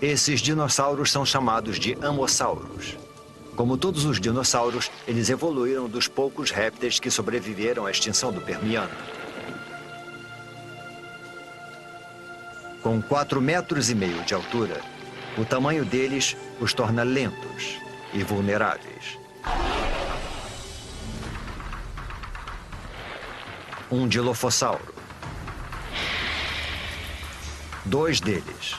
Esses dinossauros são chamados de amossauros. Como todos os dinossauros, eles evoluíram dos poucos répteis que sobreviveram à extinção do Permiano. Com 4,5 metros de altura, o tamanho deles os torna lentos e vulneráveis. Um dilofossauro. 2 deles.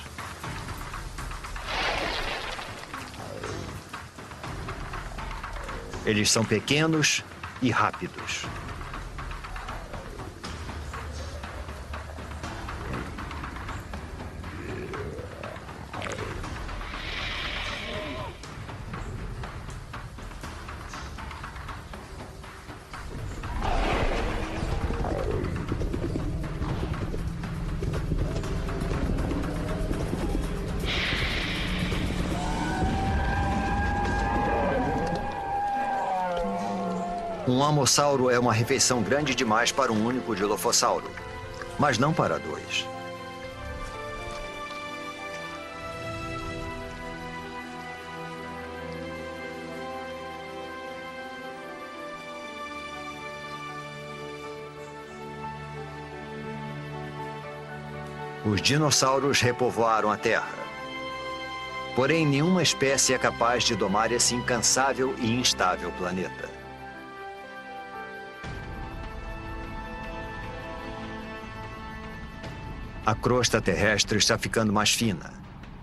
Eles são pequenos e rápidos. Um amossauro é uma refeição grande demais para um único dilofossauro, mas não para 2. Os dinossauros repovoaram a Terra. Porém, nenhuma espécie é capaz de domar esse incansável e instável planeta. A crosta terrestre está ficando mais fina.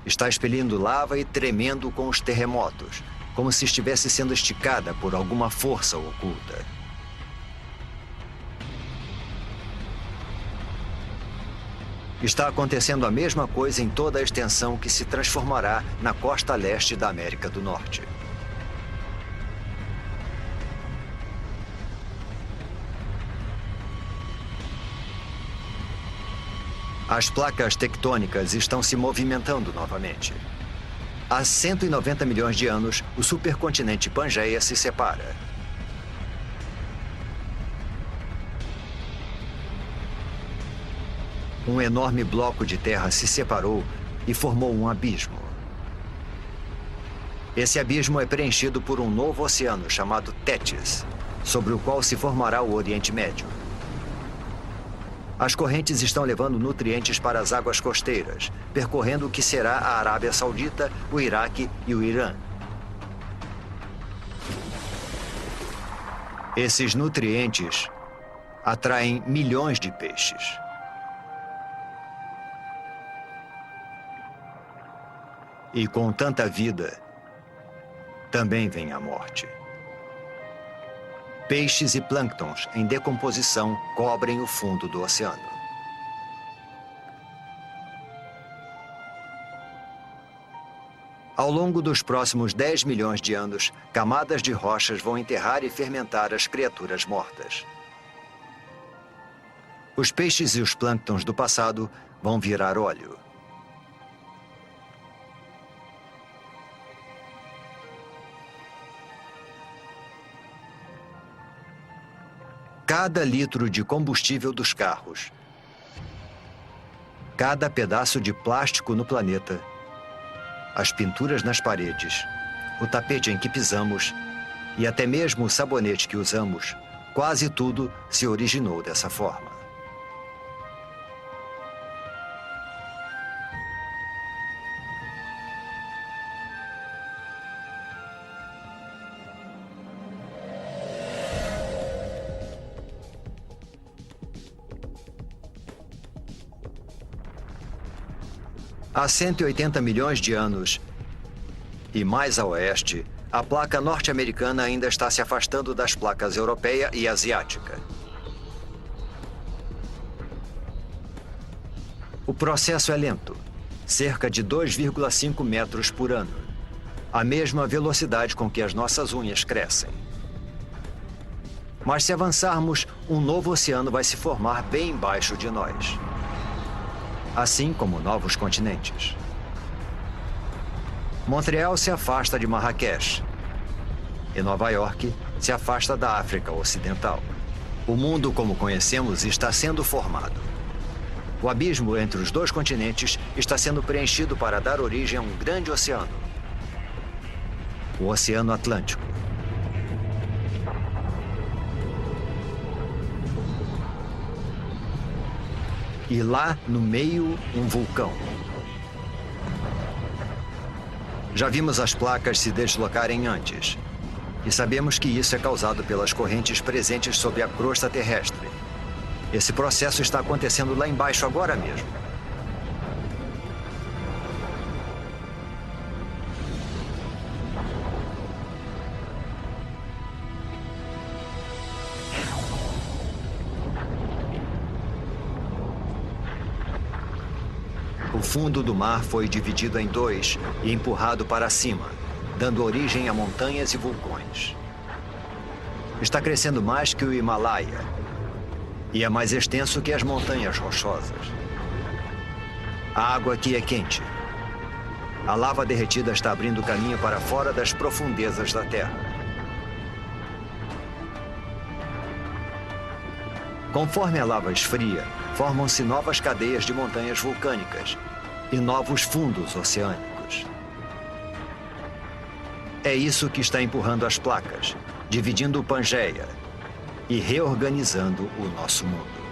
Está expelindo lava e tremendo com os terremotos, como se estivesse sendo esticada por alguma força oculta. Está acontecendo a mesma coisa em toda a extensão que se transformará na costa leste da América do Norte. As placas tectônicas estão se movimentando novamente. Há 190 milhões de anos, o supercontinente Pangeia se separa. Um enorme bloco de terra se separou e formou um abismo. Esse abismo é preenchido por um novo oceano chamado Tétis, sobre o qual se formará o Oriente Médio. As correntes estão levando nutrientes para as águas costeiras, percorrendo o que será a Arábia Saudita, o Iraque e o Irã. Esses nutrientes atraem milhões de peixes. E com tanta vida, também vem a morte. Peixes e plânctons em decomposição cobrem o fundo do oceano. Ao longo dos próximos 10 milhões de anos, camadas de rochas vão enterrar e fermentar as criaturas mortas. Os peixes e os plânctons do passado vão virar óleo. Cada litro de combustível dos carros, cada pedaço de plástico no planeta, as pinturas nas paredes, o tapete em que pisamos e até mesmo o sabonete que usamos, quase tudo se originou dessa forma. Há 180 milhões de anos, e mais a oeste, a placa norte-americana ainda está se afastando das placas europeia e asiática. O processo é lento, cerca de 2,5 metros por ano, a mesma velocidade com que as nossas unhas crescem. Mas se avançarmos, um novo oceano vai se formar bem embaixo de nós. Assim como novos continentes. Montreal se afasta de Marrakech e Nova York se afasta da África Ocidental. O mundo como conhecemos está sendo formado. O abismo entre os dois continentes está sendo preenchido para dar origem a um grande oceano, o Oceano Atlântico. E lá, no meio, um vulcão. Já vimos as placas se deslocarem antes. E sabemos que isso é causado pelas correntes presentes sob a crosta terrestre. Esse processo está acontecendo lá embaixo agora mesmo. O fundo do mar foi dividido em dois e empurrado para cima, dando origem a montanhas e vulcões. Está crescendo mais que o Himalaia e é mais extenso que as montanhas rochosas. A água aqui é quente. A lava derretida está abrindo caminho para fora das profundezas da Terra. Conforme a lava esfria, formam-se novas cadeias de montanhas vulcânicas e novos fundos oceânicos. É isso que está empurrando as placas, dividindo o Pangeia e reorganizando o nosso mundo.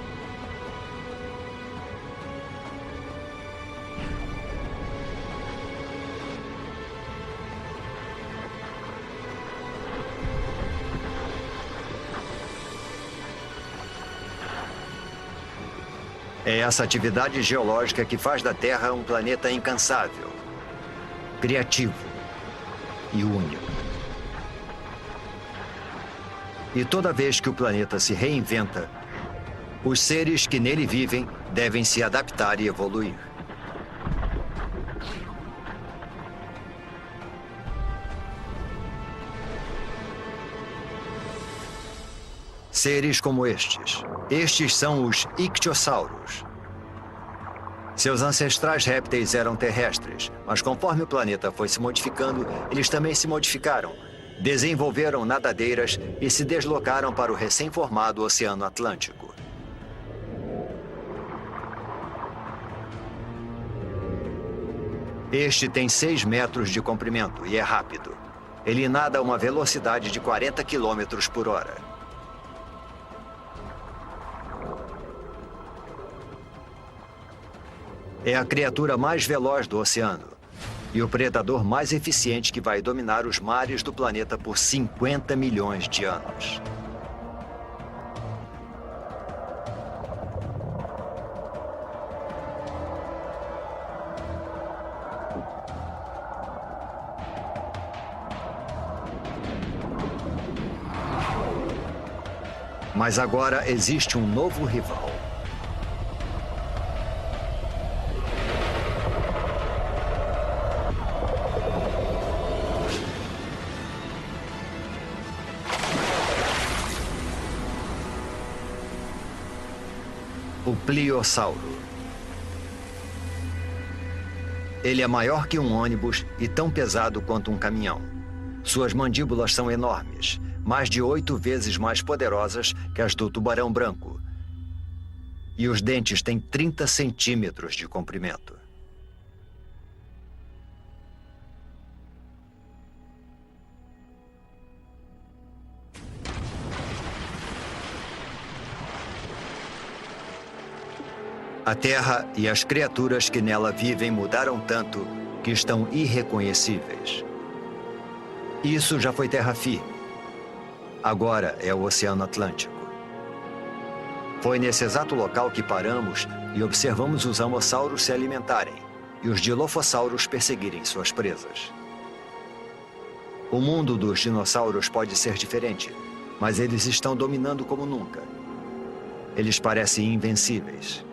É essa atividade geológica que faz da Terra um planeta incansável, criativo e único. E toda vez que o planeta se reinventa, os seres que nele vivem devem se adaptar e evoluir. Seres como estes. Estes são os ictiossauros. Seus ancestrais répteis eram terrestres, mas conforme o planeta foi se modificando, eles também se modificaram, desenvolveram nadadeiras e se deslocaram para o recém-formado Oceano Atlântico. Este tem 6 metros de comprimento e é rápido. Ele nada a uma velocidade de 40 quilômetros por hora. É a criatura mais veloz do oceano e o predador mais eficiente que vai dominar os mares do planeta por 50 milhões de anos. Mas agora existe um novo rival. O Pliossauro. Ele é maior que um ônibus e tão pesado quanto um caminhão. Suas mandíbulas são enormes, mais de 8 vezes mais poderosas que as do tubarão branco. E os dentes têm 30 centímetros de comprimento. A Terra e as criaturas que nela vivem mudaram tanto que estão irreconhecíveis. Isso já foi terra firme. Agora é o Oceano Atlântico. Foi nesse exato local que paramos e observamos os amossauros se alimentarem e os dilofossauros perseguirem suas presas. O mundo dos dinossauros pode ser diferente, mas eles estão dominando como nunca. Eles parecem invencíveis.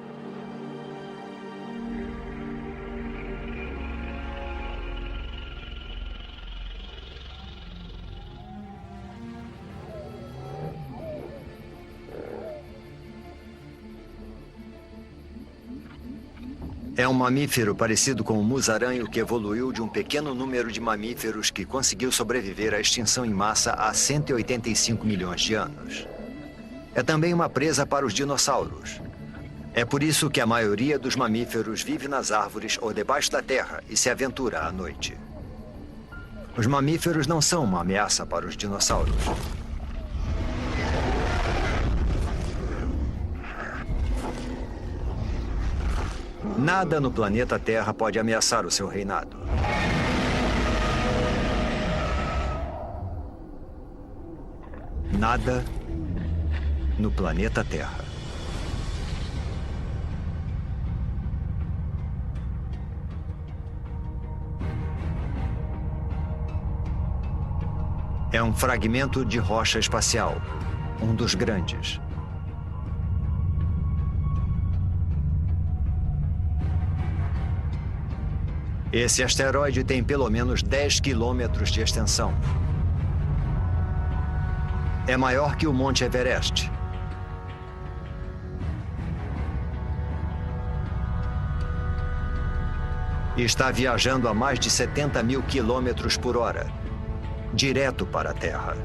É um mamífero parecido com o musaranho que evoluiu de um pequeno número de mamíferos que conseguiu sobreviver à extinção em massa há 185 milhões de anos. É também uma presa para os dinossauros. É por isso que a maioria dos mamíferos vive nas árvores ou debaixo da terra e se aventura à noite. Os mamíferos não são uma ameaça para os dinossauros. Nada no planeta Terra pode ameaçar o seu reinado. Nada no planeta Terra. É um fragmento de rocha espacial, um dos grandes. Esse asteroide tem pelo menos 10 quilômetros de extensão. É maior que o Monte Everest. E está viajando a mais de 70 mil quilômetros por hora, direto para a Terra.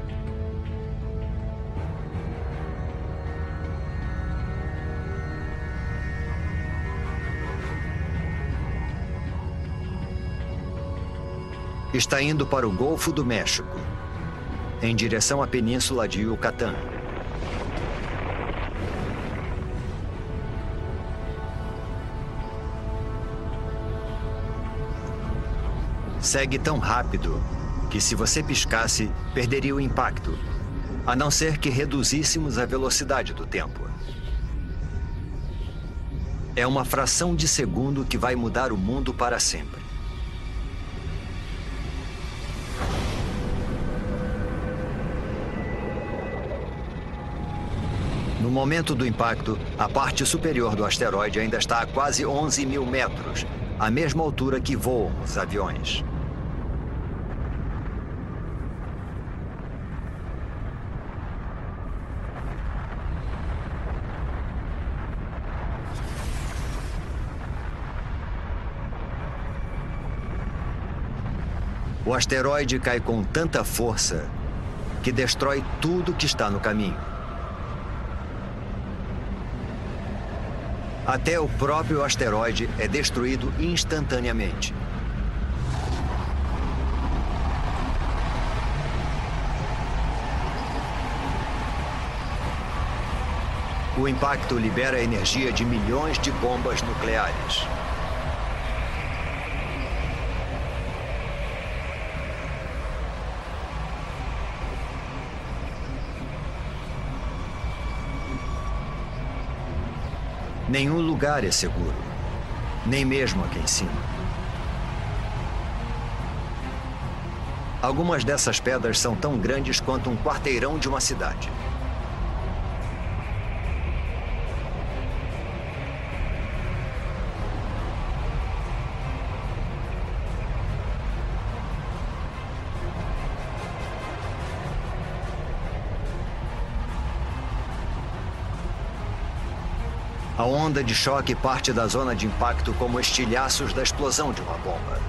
Está indo para o Golfo do México, em direção à Península de Yucatán. Segue tão rápido que, se você piscasse, perderia o impacto, a não ser que reduzíssemos a velocidade do tempo. É uma fração de segundo que vai mudar o mundo para sempre. No momento do impacto, a parte superior do asteroide ainda está a quase 11 mil metros, a mesma altura que voam os aviões. O asteroide cai com tanta força que destrói tudo que está no caminho. Até o próprio asteroide é destruído instantaneamente. O impacto libera a energia de milhões de bombas nucleares. Nenhum lugar é seguro, nem mesmo aqui em cima. Algumas dessas pedras são tão grandes quanto um quarteirão de uma cidade. A onda de choque parte da zona de impacto como estilhaços da explosão de uma bomba.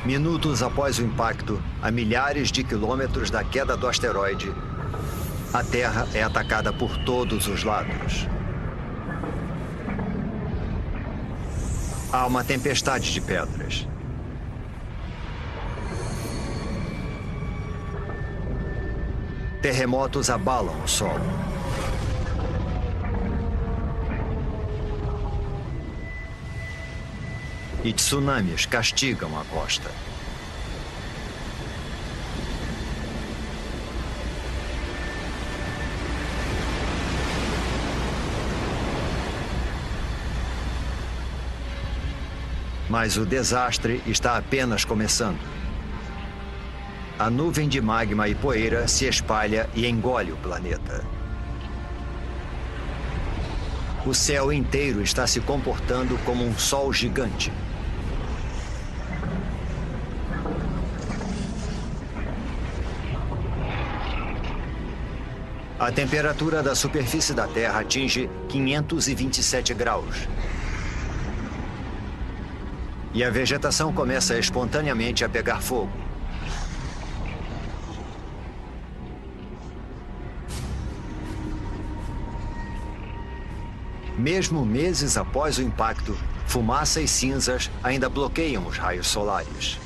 Minutos após o impacto, a milhares de quilômetros da queda do asteroide, a Terra é atacada por todos os lados. Há uma tempestade de pedras. Terremotos abalam o solo. E tsunamis castigam a costa. Mas o desastre está apenas começando. A nuvem de magma e poeira se espalha e engole o planeta. O céu inteiro está se comportando como um sol gigante. A temperatura da superfície da Terra atinge 527 graus. E a vegetação começa espontaneamente a pegar fogo. Mesmo meses após o impacto, fumaça e cinzas ainda bloqueiam os raios solares.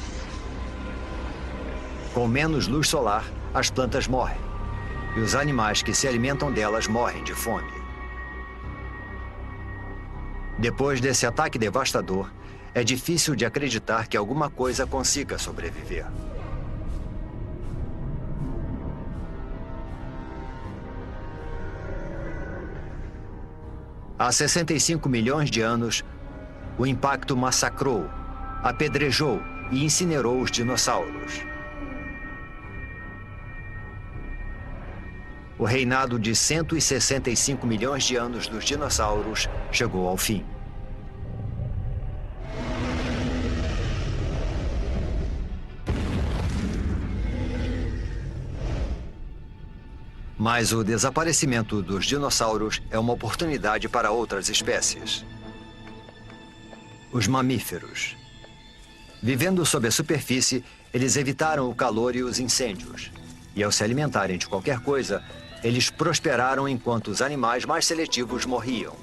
Com menos luz solar, as plantas morrem. E os animais que se alimentam delas morrem de fome. Depois desse ataque devastador, é difícil de acreditar que alguma coisa consiga sobreviver. Há 65 milhões de anos, o impacto massacrou, apedrejou e incinerou os dinossauros. O reinado de 165 milhões de anos dos dinossauros chegou ao fim. Mas o desaparecimento dos dinossauros é uma oportunidade para outras espécies. Os mamíferos. Vivendo sob a superfície, eles evitaram o calor e os incêndios. E ao se alimentarem de qualquer coisa, eles prosperaram enquanto os animais mais seletivos morriam.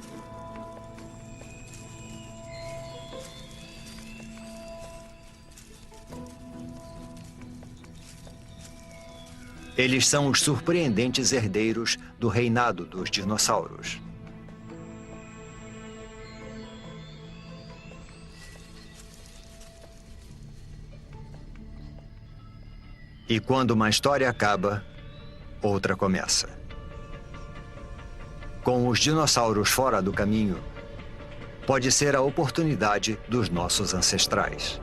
Eles são os surpreendentes herdeiros do reinado dos dinossauros. E quando uma história acaba, outra começa. Com os dinossauros fora do caminho, pode ser a oportunidade dos nossos ancestrais.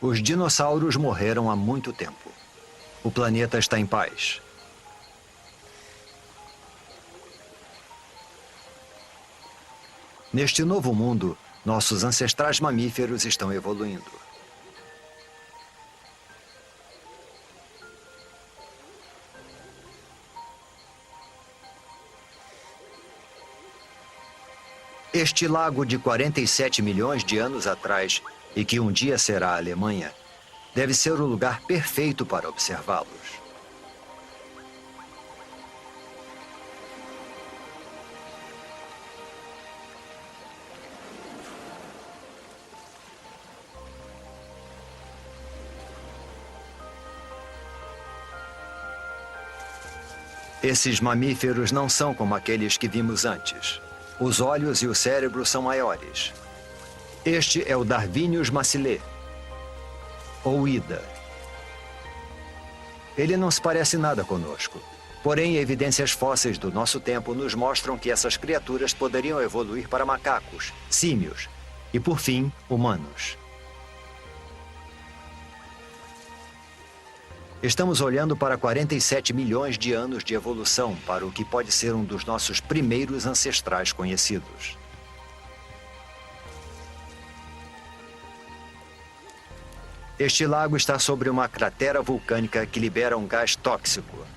Os dinossauros morreram há muito tempo. O planeta está em paz. Neste novo mundo, Nossos ancestrais mamíferos estão evoluindo. Este lago de 47 milhões de anos atrás, e que um dia será a Alemanha, deve ser o lugar perfeito para observá-los. Esses mamíferos não são como aqueles que vimos antes. Os olhos e o cérebro são maiores. Este é o Darwinius massilae, ou Ida. Ele não se parece nada conosco. Porém, evidências fósseis do nosso tempo nos mostram que essas criaturas poderiam evoluir para macacos, símios e, por fim, humanos. Estamos olhando para 47 milhões de anos de evolução para o que pode ser um dos nossos primeiros ancestrais conhecidos. Este lago está sobre uma cratera vulcânica que libera um gás tóxico.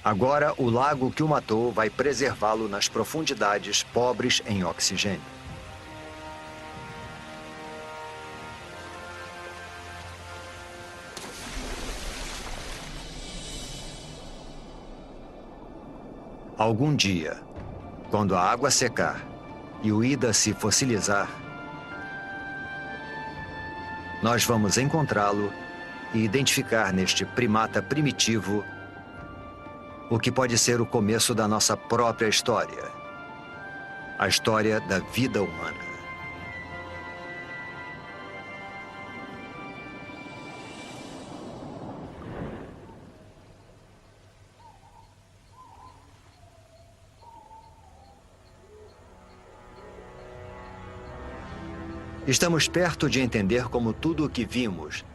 Agora, o lago que o matou vai preservá-lo nas profundidades pobres em oxigênio. Algum dia, quando a água secar e o Ida se fossilizar, nós vamos encontrá-lo e identificar neste primata primitivo o que pode ser o começo da nossa própria história. A história da vida humana. Estamos perto de entender como tudo o que vimos,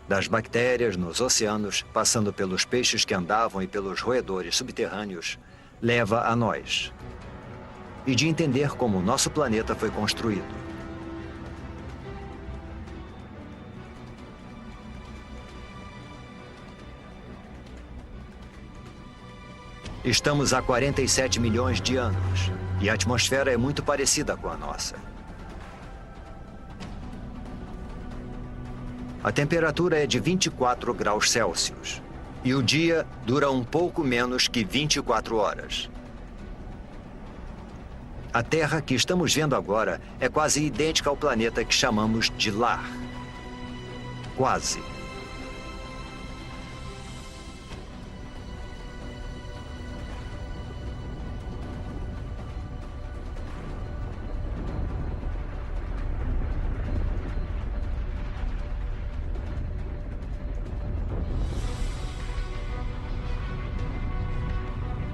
das bactérias nos oceanos, passando pelos peixes que andavam e pelos roedores subterrâneos, leva a nós. E de entender como o nosso planeta foi construído. Estamos há 47 milhões de anos, e a atmosfera é muito parecida com a nossa. A temperatura é de 24 graus Celsius. E o dia dura um pouco menos que 24 horas. A Terra que estamos vendo agora é quase idêntica ao planeta que chamamos de lar. Quase.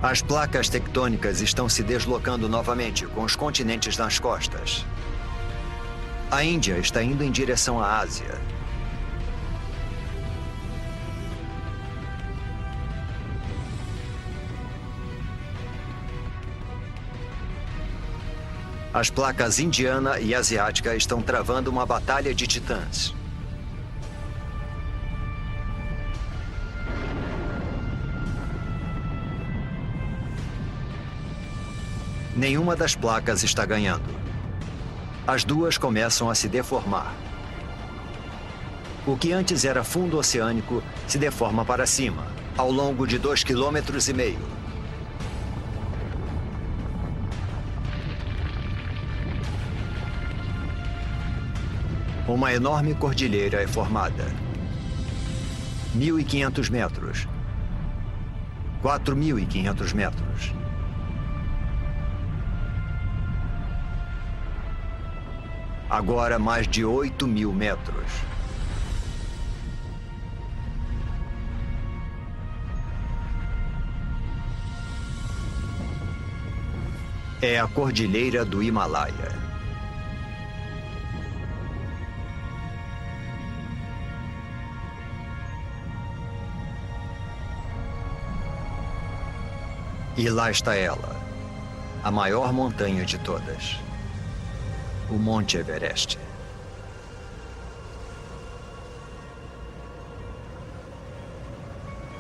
As placas tectônicas estão se deslocando novamente, com os continentes nas costas. A Índia está indo em direção à Ásia. As placas indiana e asiática estão travando uma batalha de titãs. Nenhuma das placas está ganhando. As duas começam a se deformar. O que antes era fundo oceânico se deforma para cima, ao longo de 2,5 km. Uma enorme cordilheira é formada. 1.500 metros. 4.500 metros. Agora mais de 8.000 metros. É a Cordilheira do Himalaia. E lá está ela, a maior montanha de todas, o Monte Everest.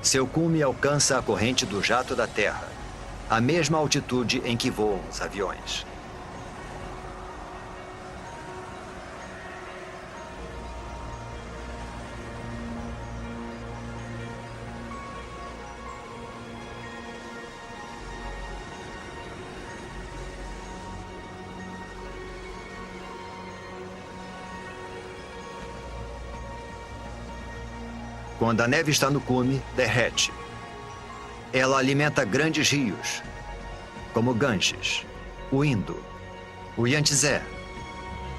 Seu cume alcança a corrente do jato da Terra, a mesma altitude em que voam os aviões. Quando a neve está no cume, derrete. Ela alimenta grandes rios, como o Ganges, o Indo, o Yangtze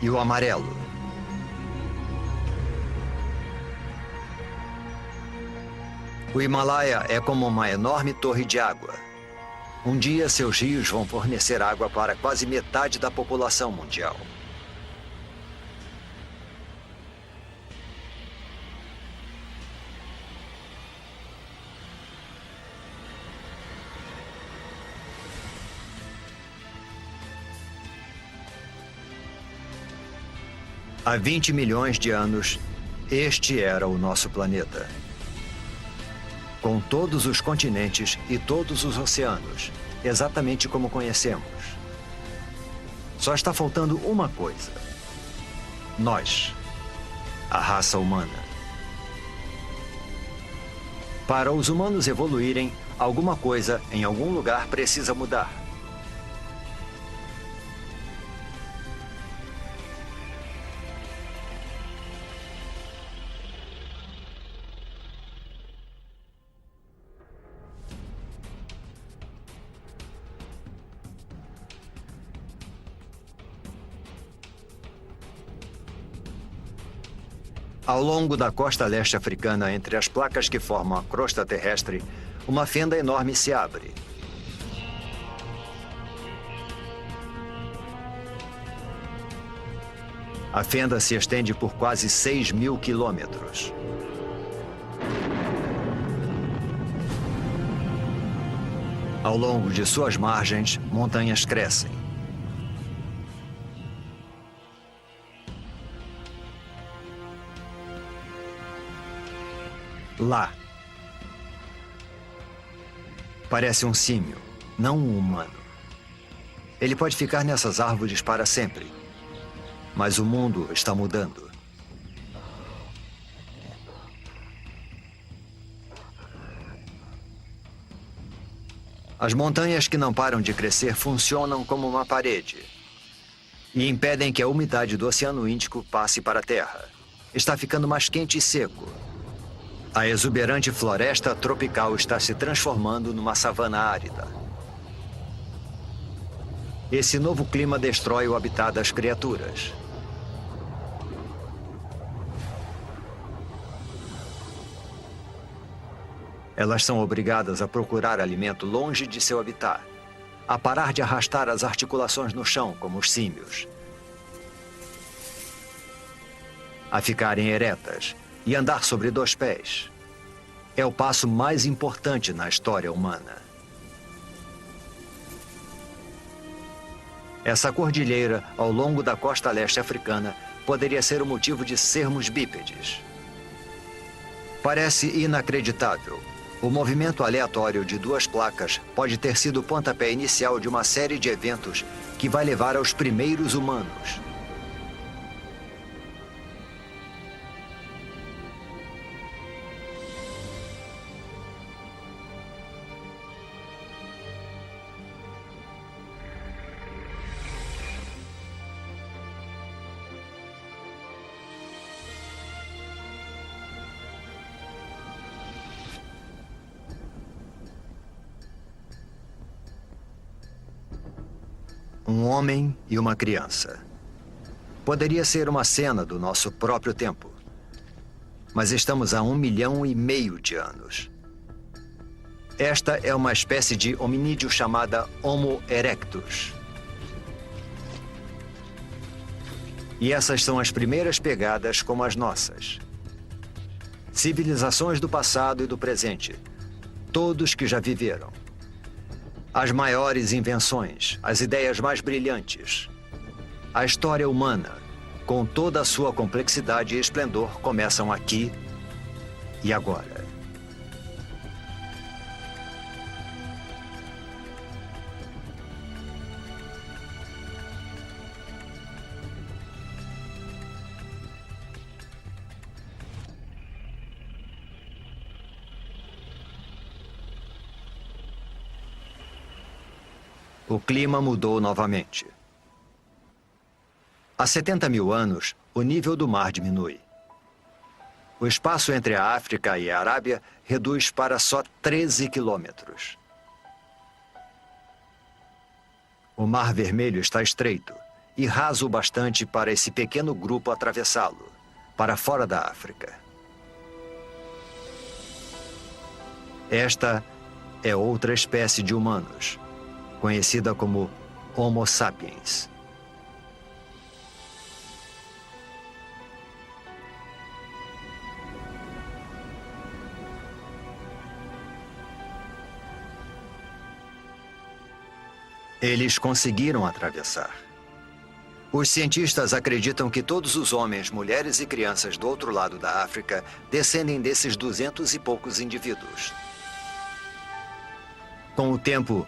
e o Amarelo. O Himalaia é como uma enorme torre de água. Um dia, seus rios vão fornecer água para quase metade da população mundial. Há 20 milhões de anos, este era o nosso planeta. Com todos os continentes e todos os oceanos, exatamente como conhecemos. Só está faltando uma coisa. Nós, a raça humana. Para os humanos evoluírem, alguma coisa em algum lugar precisa mudar. Ao longo da costa leste africana, entre as placas que formam a crosta terrestre, uma fenda enorme se abre. A fenda se estende por quase 6.000 quilômetros. Ao longo de suas margens, montanhas crescem. Lá. Parece um símio, não um humano. Ele pode ficar nessas árvores para sempre. Mas o mundo está mudando. As montanhas que não param de crescer funcionam como uma parede e impedem que a umidade do Oceano Índico passe para a Terra. Está ficando mais quente e seco. A exuberante floresta tropical está se transformando numa savana árida. Esse novo clima destrói o habitat das criaturas. Elas são obrigadas a procurar alimento longe de seu habitat, a parar de arrastar as articulações no chão, como os símios, a ficarem eretas e andar sobre 2 pés. É o passo mais importante na história humana. Essa cordilheira, ao longo da costa leste africana, poderia ser o motivo de sermos bípedes. Parece inacreditável. O movimento aleatório de 2 placas pode ter sido o pontapé inicial de uma série de eventos que vai levar aos primeiros humanos. Um homem e uma criança. Poderia ser uma cena do nosso próprio tempo. Mas estamos há 1,5 milhão de anos. Esta é uma espécie de hominídeo chamada Homo erectus. E essas são as primeiras pegadas como as nossas. Civilizações do passado e do presente. Todos que já viveram. As maiores invenções, as ideias mais brilhantes. A história humana, com toda a sua complexidade e esplendor, começam aqui e agora. O clima mudou novamente. Há 70 mil anos, o nível do mar diminui. O espaço entre a África e a Arábia reduz para só 13 quilômetros. O Mar Vermelho está estreito e raso o bastante para esse pequeno grupo atravessá-lo, para fora da África. Esta é outra espécie de humanos, conhecida como Homo sapiens. Eles conseguiram atravessar. Os cientistas acreditam que todos os homens, mulheres e crianças do outro lado da África descendem desses 200 e poucos indivíduos. Com o tempo,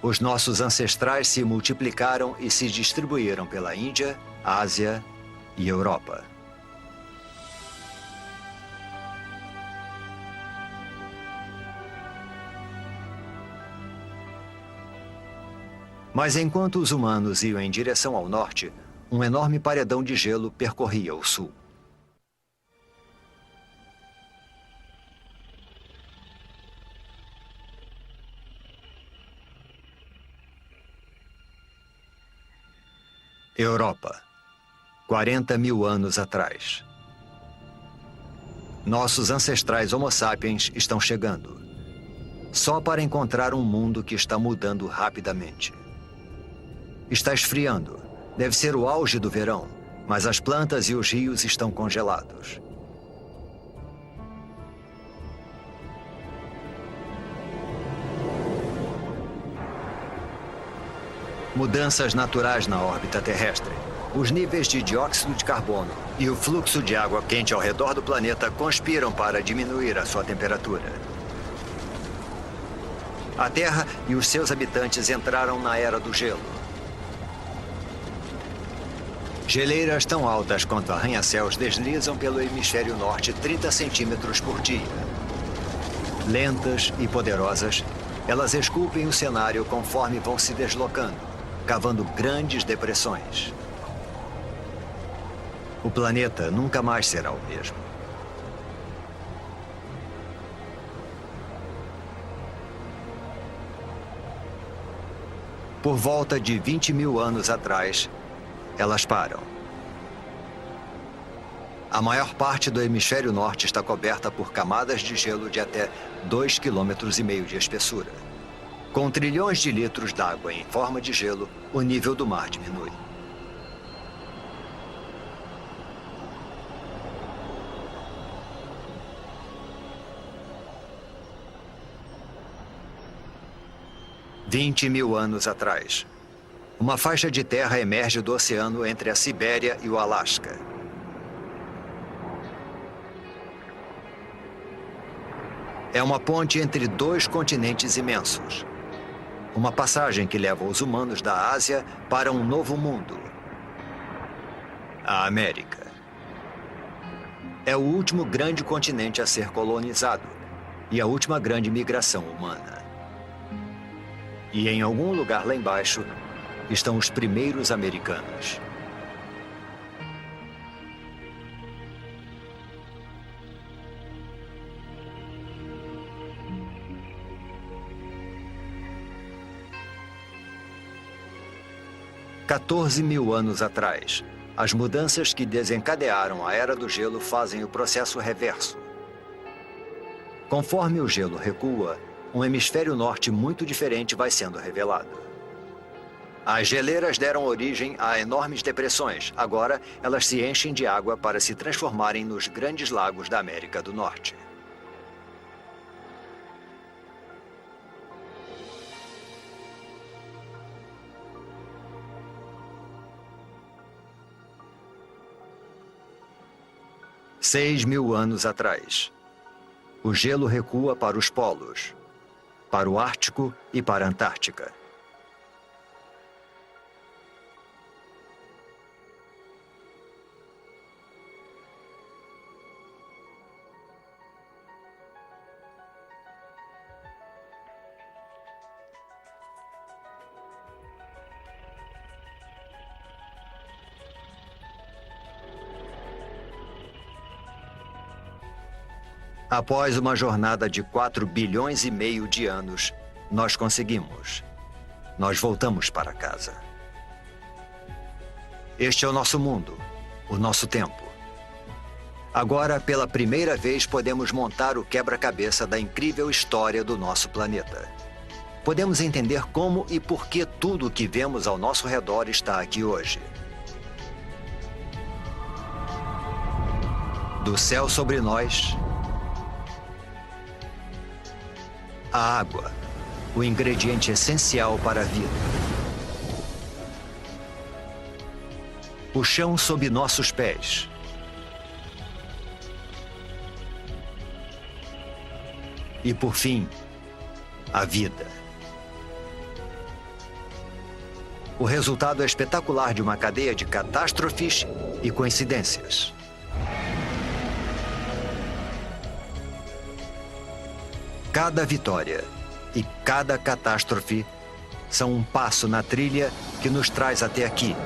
os nossos ancestrais se multiplicaram e se distribuíram pela Índia, Ásia e Europa. Mas enquanto os humanos iam em direção ao norte, um enorme paredão de gelo percorria o sul. Europa, 40 mil anos atrás. Nossos ancestrais Homo sapiens estão chegando, só para encontrar um mundo que está mudando rapidamente. Está esfriando. Deve ser o auge do verão, mas as plantas e os rios estão congelados. Mudanças naturais na órbita terrestre. Os níveis de dióxido de carbono e o fluxo de água quente ao redor do planeta conspiram para diminuir a sua temperatura. A Terra e os seus habitantes entraram na era do gelo. Geleiras tão altas quanto arranha-céus deslizam pelo hemisfério norte 30 centímetros por dia. Lentas e poderosas, elas esculpem o cenário conforme vão se deslocando, cavando grandes depressões. O planeta nunca mais será o mesmo. Por volta de 20 mil anos atrás, elas param. A maior parte do hemisfério norte está coberta por camadas de gelo de até 2,5 km de espessura. Com trilhões de litros d'água em forma de gelo, o nível do mar diminui. $20 mil anos atrás, uma faixa de terra emerge do oceano entre a Sibéria e o Alasca. É uma ponte entre dois continentes imensos. Uma passagem que leva os humanos da Ásia para um novo mundo. A América. É o último grande continente a ser colonizado e a última grande migração humana. E em algum lugar lá embaixo estão os primeiros americanos. $14 mil anos atrás, as mudanças que desencadearam a Era do Gelo fazem o processo reverso. Conforme o gelo recua, um hemisfério norte muito diferente vai sendo revelado. As geleiras deram origem a enormes depressões. Agora, elas se enchem de água para se transformarem nos grandes lagos da América do Norte. 6.000 anos atrás. O gelo recua para os polos, para o Ártico e para a Antártica. Após uma jornada de 4 bilhões e meio de anos, nós conseguimos. Nós voltamos para casa. Este é o nosso mundo, o nosso tempo. Agora, pela primeira vez, podemos montar o quebra-cabeça da incrível história do nosso planeta. Podemos entender como e por que tudo o que vemos ao nosso redor está aqui hoje. Do céu sobre nós, a água, o ingrediente essencial para a vida. O chão sob nossos pés. E, por fim, a vida. O resultado é espetacular de uma cadeia de catástrofes e coincidências. Cada vitória e cada catástrofe são um passo na trilha que nos traz até aqui.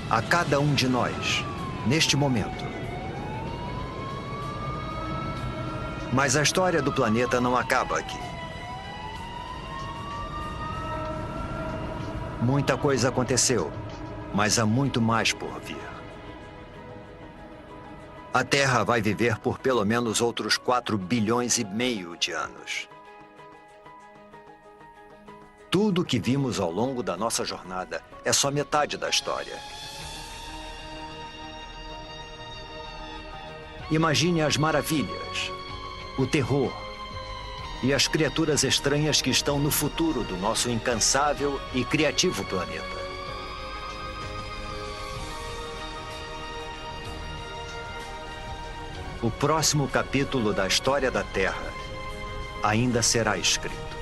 A cada um de nós, neste momento. Mas a história do planeta não acaba aqui. Muita coisa aconteceu, mas há muito mais por vir. A Terra vai viver por pelo menos outros 4 bilhões e meio de anos. Tudo o que vimos ao longo da nossa jornada é só metade da história. Imagine as maravilhas, o terror e as criaturas estranhas que estão no futuro do nosso incansável e criativo planeta. O próximo capítulo da história da Terra ainda será escrito.